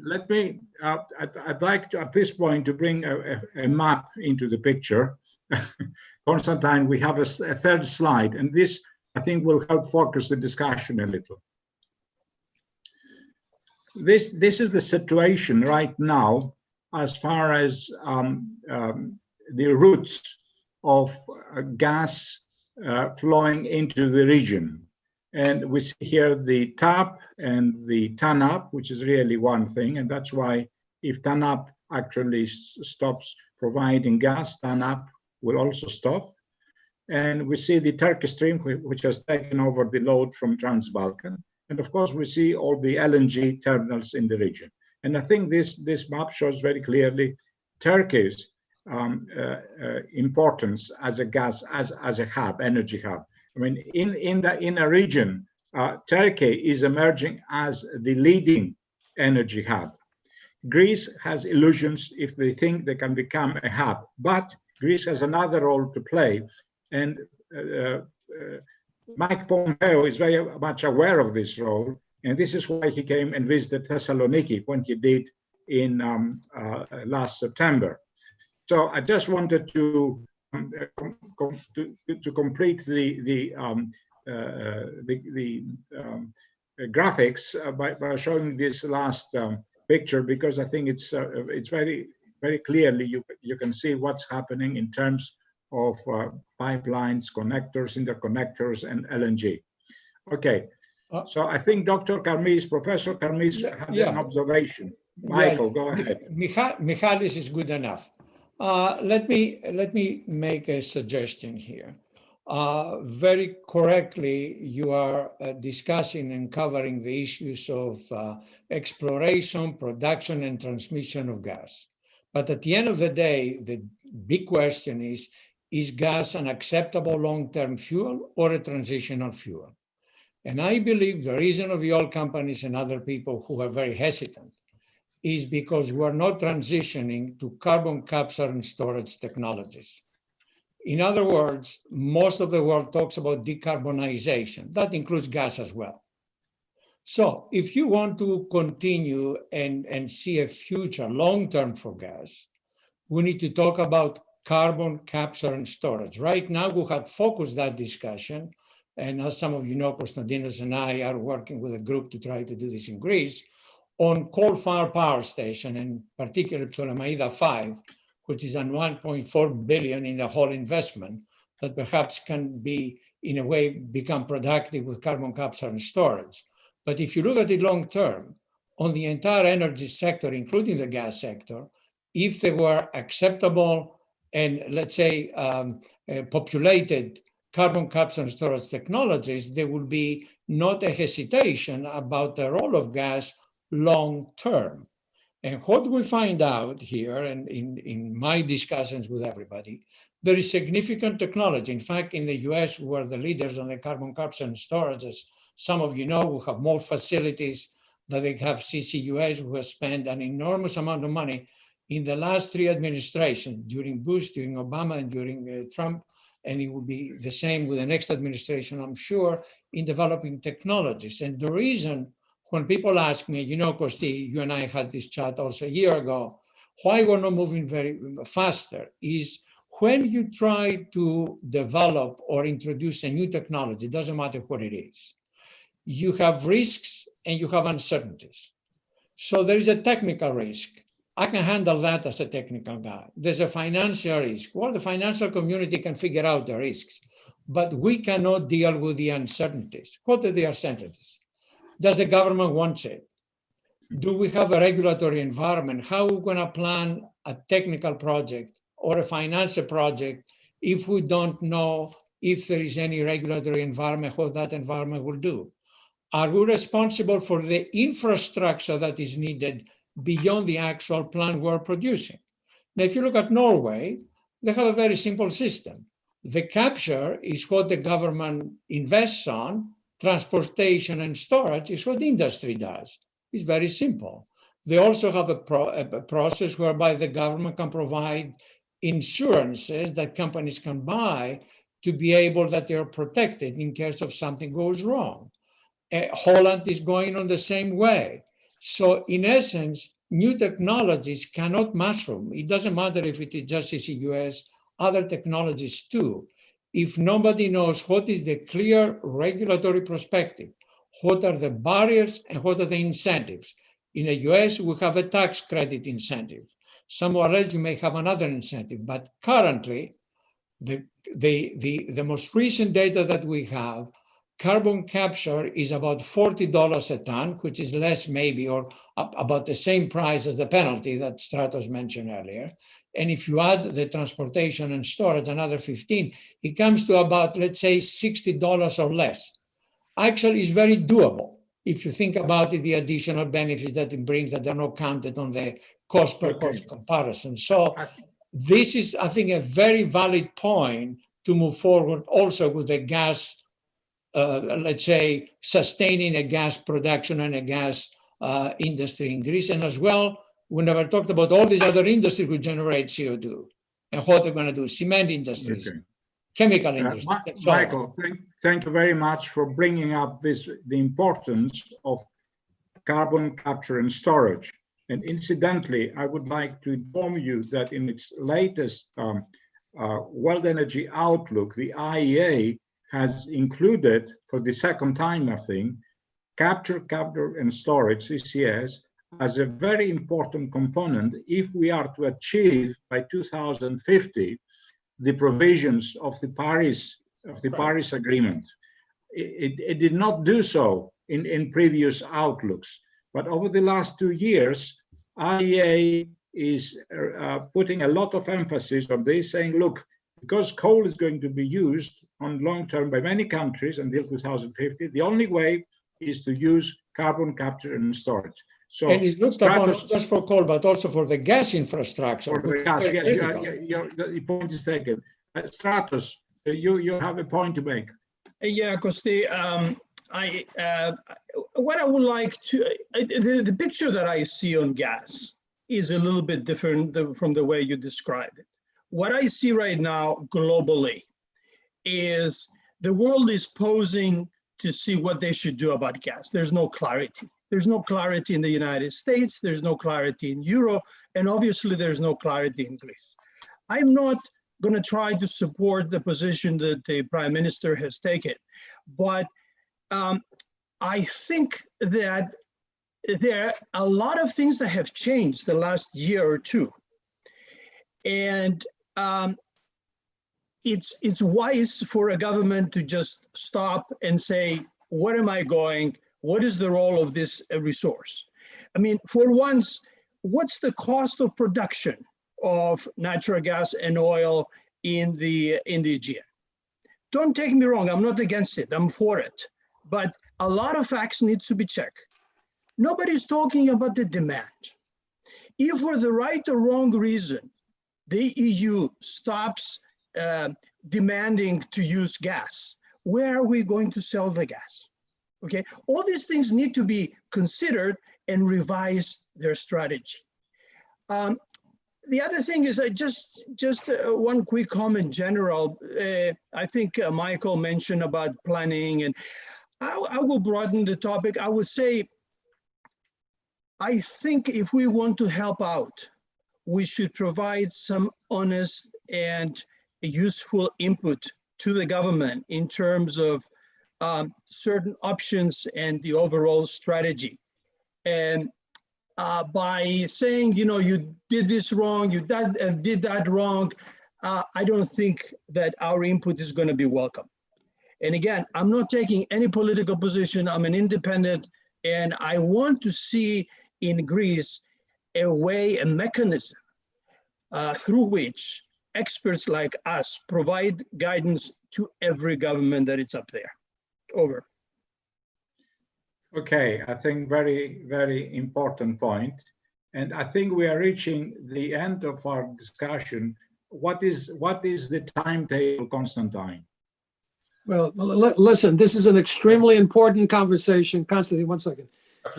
let me, I'd like to, at this point, to bring a map into the picture. Constantine, we have a third slide, and this, I think, will help focus the discussion a little. This is the situation right now as far as the routes of gas flowing into the region. And we see here the TAP and the TANAP, which is really one thing. And that's why if TANAP actually stops providing gas, TANAP will also stop. And we see the Turkish stream, which has taken over the load from Trans-Balkan. And of course, we see all the LNG terminals in the region. And I think this map shows very clearly Turkey's importance as a gas, as a hub, energy hub. I mean, in a region, Turkey is emerging as the leading energy hub. Greece has illusions if they think they can become a hub, but Greece has another role to play. And Mike Pompeo is very much aware of this role, and this is why he came and visited Thessaloniki when he did in last September. So I just wanted to complete the graphics by showing this last picture, because I think it's very clearly you can see what's happening in terms of pipelines, connectors, interconnectors, and LNG. Okay, so I think Dr. Karmis, Professor Karmis, had an observation. Michael, go ahead. Michalis is good enough. Let me make a suggestion here. Very correctly, you are discussing and covering the issues of exploration, production, and transmission of gas. But at the end of the day, the big question is gas an acceptable long-term fuel or a transitional fuel? And I believe the reason of the oil companies and other people who are very hesitant is because we're not transitioning to carbon capture and storage technologies. In other words, most of the world talks about decarbonization. That includes gas as well. So if you want to continue and see a future long-term for gas, we need to talk about carbon capture and storage. Right now, we have focused that discussion, and as some of you know, Konstantinos and I are working with a group to try to do this in Greece, on coal-fired power station, and particularly Ptolemaida 5, which is on 1.4 billion in the whole investment that perhaps can be, in a way, become productive with carbon capture and storage. But if you look at it long term, on the entire energy sector, including the gas sector, if they were acceptable and, let's say, populated carbon capture and storage technologies, there would be not a hesitation about the role of gas long term. And what we find out here, and in my discussions with everybody, there is significant technology. In fact, in the US, we're the leaders on the carbon capture and storage. As some of you know, we have more facilities that they have CCUS, who have spent an enormous amount of money in the last 3 administrations, during Bush, during Obama, and during Trump. And it will be the same with the next administration, I'm sure, in developing technologies. And the reason when people ask me, you know, Kosti, you and I had this chat also a year ago, why we're not moving very faster is when you try to develop or introduce a new technology, it doesn't matter what it is, you have risks and you have uncertainties. So there is a technical risk. I can handle that as a technical guy. There's a financial risk. Well, the financial community can figure out the risks, but we cannot deal with the uncertainties. What are the uncertainties? Does the government want it? Do we have a regulatory environment? How are we going to plan a technical project or a financial project if we don't know if there is any regulatory environment, what that environment will do? Are we responsible for the infrastructure that is needed beyond the actual plant we're producing? Now, if you look at Norway, they have a very simple system. The capture is what the government invests on. Transportation and storage is what industry does. It's very simple. They also have a process whereby the government can provide insurances that companies can buy to be able that they're protected in case of something goes wrong. Holland is going on the same way. So in essence, new technologies cannot mushroom. It doesn't matter if it is just CCUS, other technologies too. If nobody knows what is the clear regulatory perspective, what are the barriers and what are the incentives. In the US, we have a tax credit incentive. Somewhere else, you may have another incentive. But currently, the most recent data that we have, carbon capture is about $40 a ton, which is less maybe, or about the same price as the penalty that Stratos mentioned earlier. And if you add the transportation and storage, another 15, it comes to about, let's say, $60 or less. Actually, it's very doable if you think about it, the additional benefits that it brings that are not counted on the cost per cost comparison. So this is, I think, a very valid point to move forward also with the gas, let's say, sustaining a gas production and a gas industry in Greece. And as well, we never talked about all these other industries which generate CO2 and what they're going to do, cement industries, chemical industries. Michael, thank you very much for bringing up the importance of carbon capture and storage. And incidentally, I would like to inform you that in its latest World Energy Outlook, the IEA has included, for the second time, I think, capture and storage, CCS, as a very important component if we are to achieve by 2050 the provisions of the Paris Agreement. It did not do so in previous outlooks, but over the last 2 years, IEA is putting a lot of emphasis on this, saying, look, because coal is going to be used on long term by many countries until 2050. The only way is to use carbon capture and storage. So And it's looked upon Stratos, not just for coal, but also for the gas infrastructure. for the which is gas, very yes, critical. the point is taken. Stratos, you have a point to make. Yeah, Costi, what I would like to, the picture that I see on gas is a little bit different from the way you described it. What I see right now globally is the world is posing to see what they should do about gas. There's no clarity. There's no clarity in the United States. There's no clarity in Europe. And obviously there's no clarity in Greece. I'm not going to try to support the position that the Prime Minister has taken. But I think that there are a lot of things that have changed the last year or two. And it's wise for a government to just stop and say, where am I going? What is the role of this resource? I mean, for once, what's the cost of production of natural gas and oil in the Aegean? Don't take me wrong, I'm not against it, I'm for it. But a lot of facts needs to be checked. Nobody's talking about the demand. If for the right or wrong reason, the EU stops demanding to use gas, where are we going to sell the gas? Okay, all these things need to be considered and revise their strategy. The other thing is just one quick comment general. I think Michael mentioned about planning, and I will broaden the topic. I would say, I think if we want to help out, we should provide some honest and useful input to the government in terms of certain options and the overall strategy. And by saying, you know, you did this wrong, you did that wrong, I don't think that our input is going to be welcome. And again, I'm not taking any political position. I'm an independent, and I want to see in Greece a way, a mechanism through which experts like us provide guidance to every government that it's up there. Over. Okay, I think very, very important point. And I think we are reaching the end of our discussion. What is the timetable, Constantine? Well, listen, this is an extremely important conversation. Constantine, one second.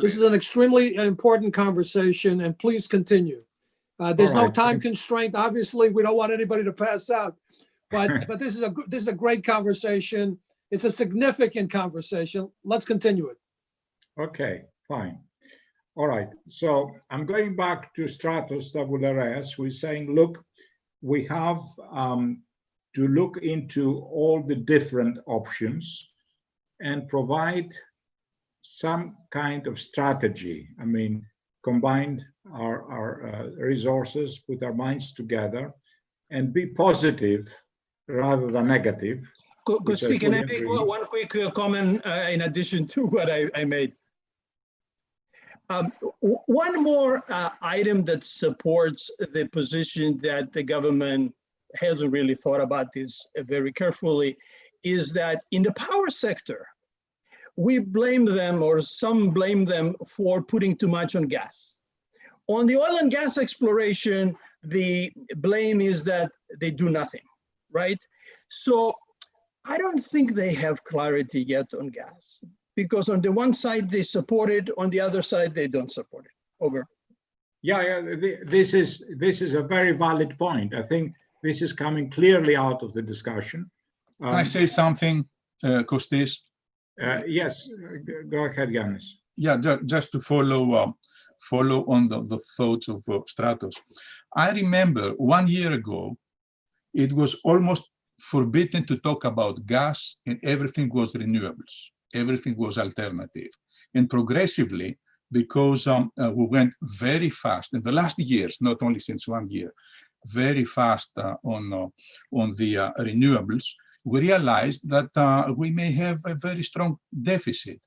This is an extremely important conversation, and please continue. There's no time constraint. Obviously, we don't want anybody to pass out, but this is a great conversation. It's a significant conversation. Let's continue it. Okay, fine. All right. So I'm going back to Stratos Tavoulareas, who is saying, look, we have to look into all the different options and provide some kind of strategy. I mean, combine our resources, put our minds together, and be positive rather than negative. Costi, can I make one quick comment in addition to what I made? One more item that supports the position that the government hasn't really thought about this very carefully is that in the power sector, we blame them, or some blame them, for putting too much on gas. On the oil and gas exploration, the blame is that they do nothing, right? So I don't think they have clarity yet on gas, because on the one side they support it, on the other side they don't support it. Over. Yeah, this is a very valid point. I think this is coming clearly out of the discussion. Can I say something, Costis? Yes, go ahead, Yianis. Yeah, just to follow on the thoughts of Stratos. I remember 1 year ago, it was almost forbidden to talk about gas, and everything was renewables. Everything was alternative. And progressively, because we went very fast in the last years, not only since 1 year, very fast on the renewables, we realized that we may have a very strong deficit.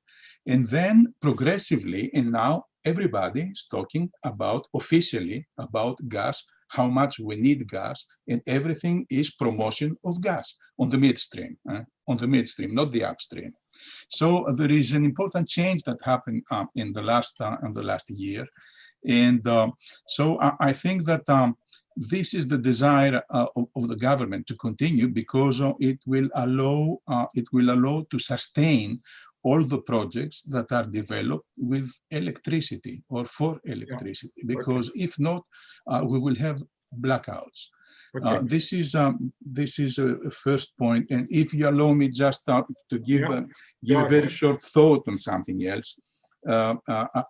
And then progressively, and now everybody is talking about, officially, about gas how much we need gas, and everything is promotion of gas on the midstream, not the upstream. So there is an important change that happened in the last year, and so I think that this is the desire of the government to continue, because it will allow to sustain all the projects that are developed with electricity or for electricity, because if not, we will have blackouts. This is a first point, and if you allow me just to give a very short thought on something else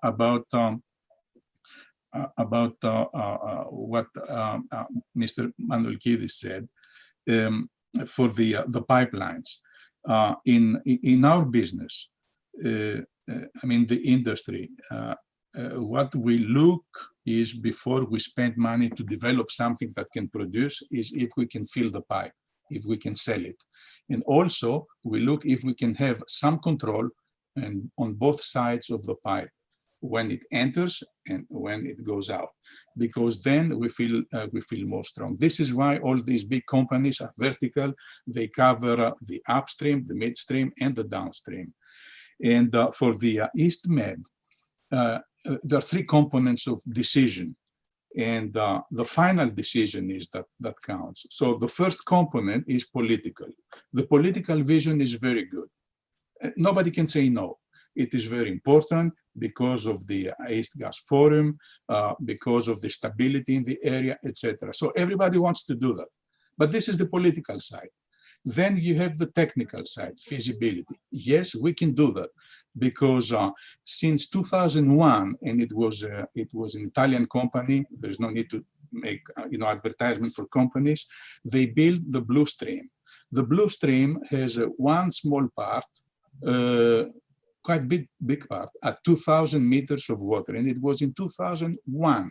about what Mr. Manolkidis said for the pipelines. In our business, I mean the industry, what we look is, before we spend money to develop something that can produce, is if we can fill the pipe, if we can sell it. And also we look if we can have some control and on both sides of the pipe, when it enters and when it goes out, because then we feel more strong. This is why all these big companies are vertical. They cover the upstream, the midstream, and the downstream. And for the East Med, there are three components of decision, and the final decision is that counts. So the first component is political. The political vision is very good. Nobody can say no. It is very important because of the East Gas Forum, because of the stability in the area, etc. So everybody wants to do that. But this is the political side. Then you have the technical side, feasibility. Yes, we can do that, because since 2001, and it was an Italian company. There is no need to make advertisement for companies. They built the Blue Stream. The Blue Stream has one small part, quite big part, at 2,000 meters of water, and it was in 2001.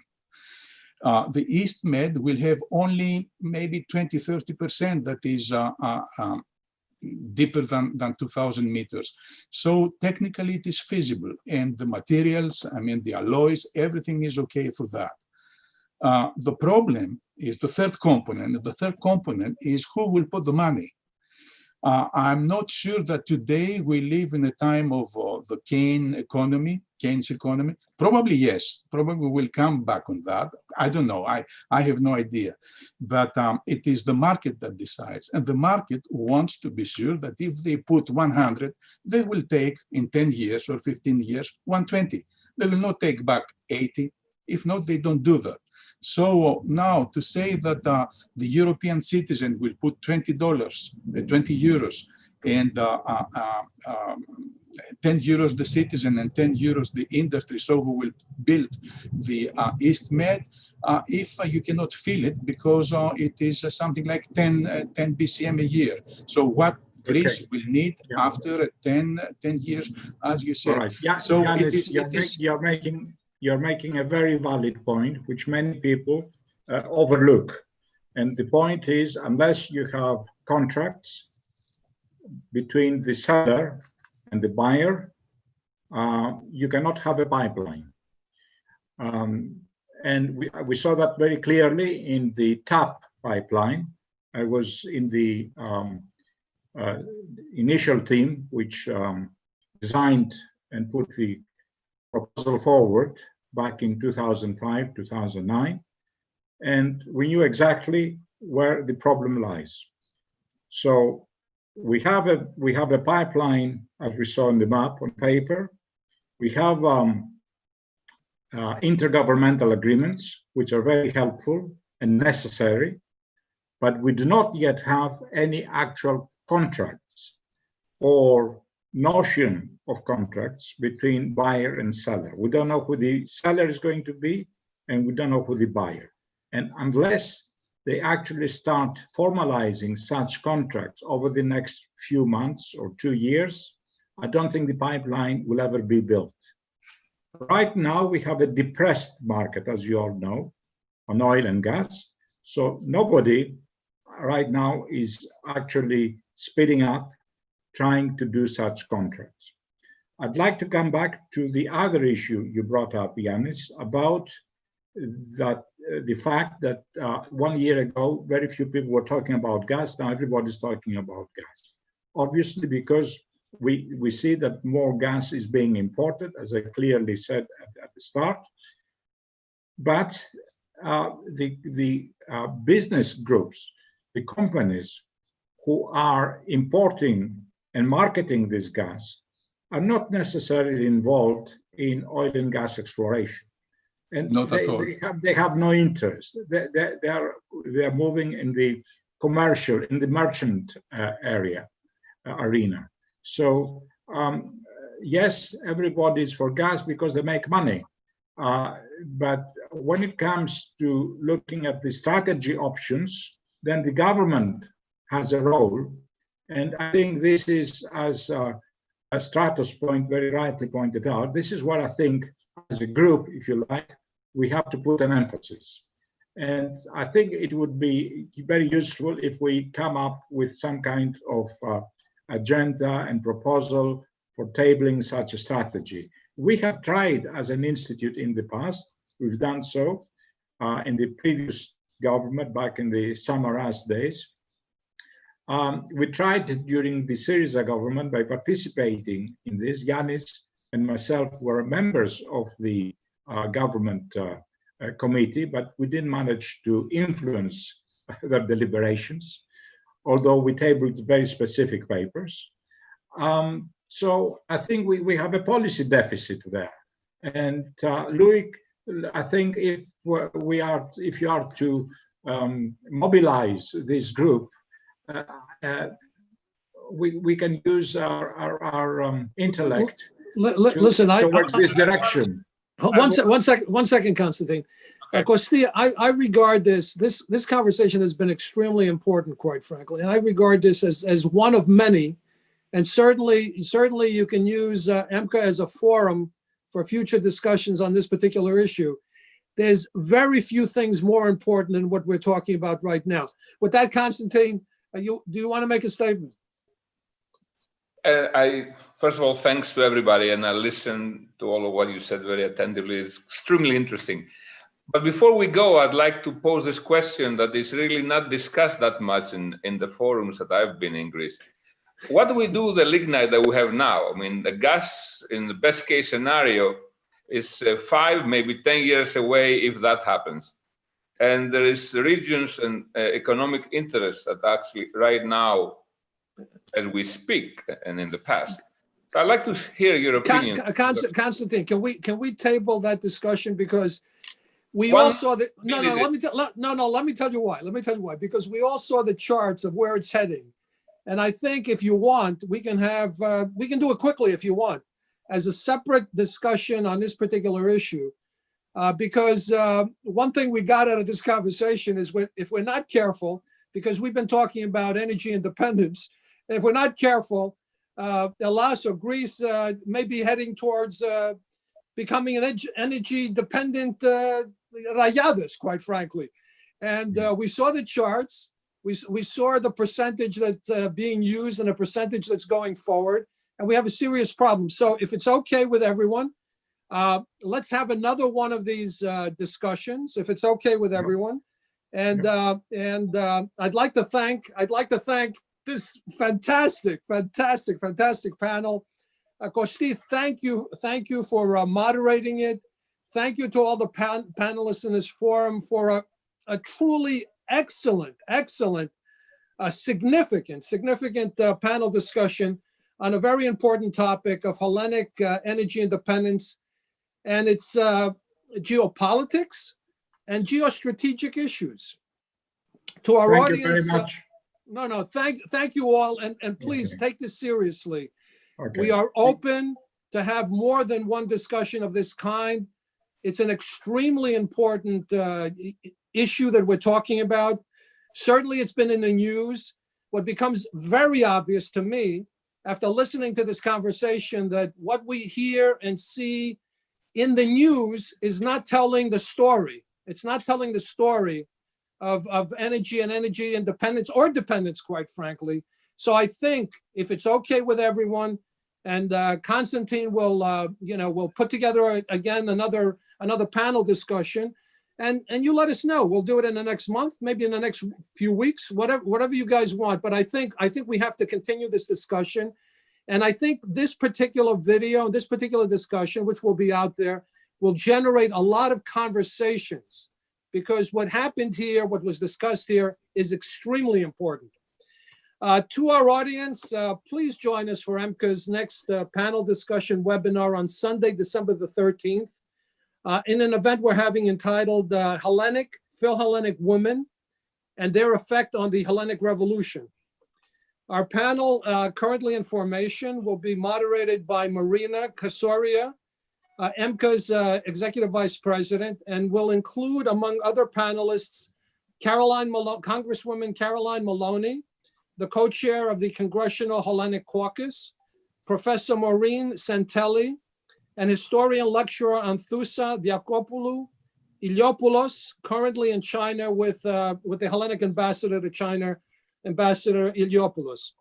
The East Med will have only maybe 20–30% that is deeper than 2,000 meters. So technically it is feasible, and the materials, I mean the alloys, everything is okay for that. The problem is the third component. The third component is who will put the money. I'm not sure that today we live in a time of the Keynes economy. Probably yes, probably we'll come back on that. I don't know, I have no idea. But it is the market that decides, and the market wants to be sure that if they put 100, they will take in 10 years or 15 years, 120. They will not take back 80. If not, they don't do that. So now to say that the European citizen will put $20, 20 euros, and 10 euros the citizen and 10 euros the industry, so we will build the East Med, if you cannot feel it, because it is something like 10 BCM a year. So what Greece will need after 10 years, as you said. Right. Yeah, so Yianis, you're making a very valid point, which many people overlook. And the point is, unless you have contracts between the seller and the buyer, you cannot have a pipeline. And we saw that very clearly in the TAP pipeline. I was in the initial team, which designed and put the proposal forward back in 2005, 2009, and we knew exactly where the problem lies. So we have a pipeline, as we saw in the map on paper. We have intergovernmental agreements, which are very helpful and necessary, but we do not yet have any actual contracts or notion of contracts between buyer and seller. We don't know who the seller is going to be, and we don't know who the buyer. And unless they actually start formalizing such contracts over the next few months or 2 years, I don't think the pipeline will ever be built. Right now, we have a depressed market, as you all know, on oil and gas. So nobody right now is actually speeding up trying to do such contracts. I'd like to come back to the other issue you brought up, Yianis, about that the fact that 1 year ago, very few people were talking about gas. Now everybody's talking about gas. Obviously, because we see that more gas is being imported, as I clearly said at the start. But the business groups, the companies who are importing and marketing this gas are not necessarily involved in oil and gas exploration. And Not at all. They have no interest. They are moving in the commercial, in the merchant arena. So yes, everybody's for gas because they make money. But when it comes to looking at the strategy options, then the government has a role. And I think this is, as Stratos very rightly pointed out, this is what I think as a group, if you like, we have to put an emphasis. And I think it would be very useful if we come up with some kind of agenda and proposal for tabling such a strategy. We have tried as an institute in the past. We've done so in the previous government back in the Samaras days. We tried during the Syriza government by participating in this. Yianis and myself were members of the government committee, but we didn't manage to influence their deliberations, although we tabled very specific papers. So I think we have a policy deficit there. And Louis, I think if you are to mobilize this group, we can use our intellect towards this direction. One second, Constantine. Costis, I regard this conversation has been extremely important, quite frankly, and I regard this as one of many. And certainly you can use EMBCA as a forum for future discussions on this particular issue. There's very few things more important than what we're talking about right now. With that, Constantine, do you want to make a statement? First of all, thanks to everybody, and I listened to all of what you said very attentively. It's extremely interesting. But before we go, I'd like to pose this question that is really not discussed that much in the forums that I've been in Greece. What do we do with the lignite that we have now? I mean, the gas, in the best case scenario, is 5, maybe 10 years away if that happens. And there is regions and economic interests that actually right now, as we speak, and in the past. So I'd like to hear your opinion. Constantine, can we table that discussion, because we all saw that. Let me tell you why. Because we all saw the charts of where it's heading, and I think if you want, we can do it quickly if you want, as a separate discussion on this particular issue. Because one thing we got out of this conversation is if we're not careful, because we've been talking about energy independence, if we're not careful, Hellas or Greece may be heading towards becoming an energy dependent Rayadis, quite frankly. And we saw the charts. We saw the percentage that's being used and a percentage that's going forward. And we have a serious problem. So if it's okay with everyone, let's have another one of these discussions, if it's okay with everyone. And I'd like to thank this fantastic panel. Costis, thank you for moderating it. Thank you to all the panelists in this forum for a truly excellent, significant panel discussion on a very important topic of Hellenic energy independence and its geopolitics and geostrategic issues. To our audience, thank you very much. Thank you all, and please take this seriously. Okay. We are open to have more than one discussion of this kind. It's an extremely important issue that we're talking about. Certainly, it's been in the news. What becomes very obvious to me after listening to this conversation, that what we hear and see in the news is not telling the story. It's not telling the story of energy and energy independence or dependence, quite frankly. So I think if it's okay with everyone, and Constantine will put together again another panel discussion, And you let us know. We'll do it in the next month, maybe in the next few weeks, whatever you guys want. But I think we have to continue this discussion. And I think this particular video, this particular discussion, which will be out there, will generate a lot of conversations, because what happened here, what was discussed here, is extremely important. To our audience, please join us for EMBCA's next panel discussion webinar on Sunday, December the 13th, in an event we're having entitled Phil-Hellenic Women and Their Effect on the Hellenic Revolution. Our panel, currently in formation, will be moderated by Marina Kasoria, EMBCA's Executive Vice President, and will include, among other panelists, Congresswoman Caroline Maloney, the co-chair of the Congressional Hellenic Caucus, Professor Maureen Santelli, and historian lecturer Anthousa Diakopoulou Iliopoulos, currently in China with the Hellenic ambassador to China, Ambassador Iliopoulos.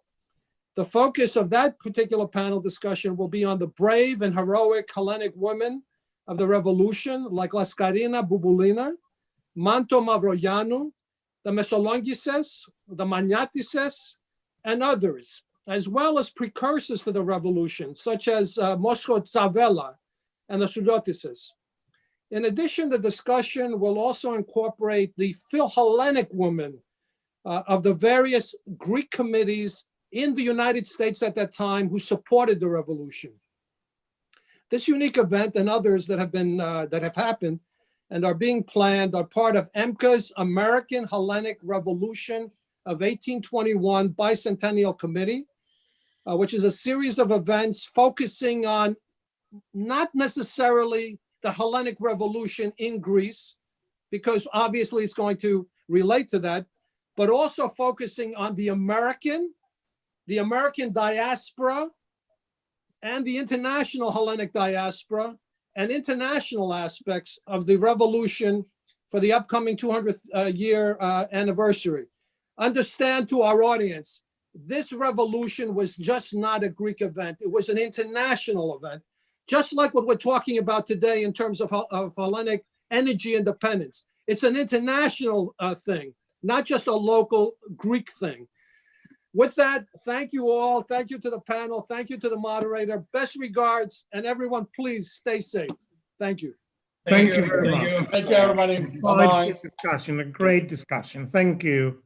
The focus of that particular panel discussion will be on the brave and heroic Hellenic women of the revolution, like Laskarina Bouboulina, Manto Mavroianou, the Mesolongises, the Maniatises, and others, as well as precursors to the revolution, such as Mosco Tsavela and the Sudotises. In addition, the discussion will also incorporate the Phil-Hellenic women of the various Greek committees in the United States at that time who supported the revolution. This unique event and others that have happened and are being planned are part of EMBCA's American Hellenic Revolution of 1821 Bicentennial Committee, which is a series of events focusing on not necessarily the Hellenic Revolution in Greece, because obviously it's going to relate to that, but also focusing on the American diaspora and the international Hellenic diaspora and international aspects of the revolution for the upcoming 200th year anniversary. Understand, to our audience, this revolution was just not a Greek event. It was an international event, just like what we're talking about today in terms of Hellenic energy independence. It's an international thing, not just a local Greek thing. With that, thank you all. Thank you to the panel. Thank you to the moderator. Best regards, and everyone, please stay safe. Thank you. Thank you very Thank much. you. Thank you, everybody. Bye-bye. Discussion, a great discussion. Thank you.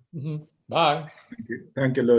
Bye. Thank you, Louis.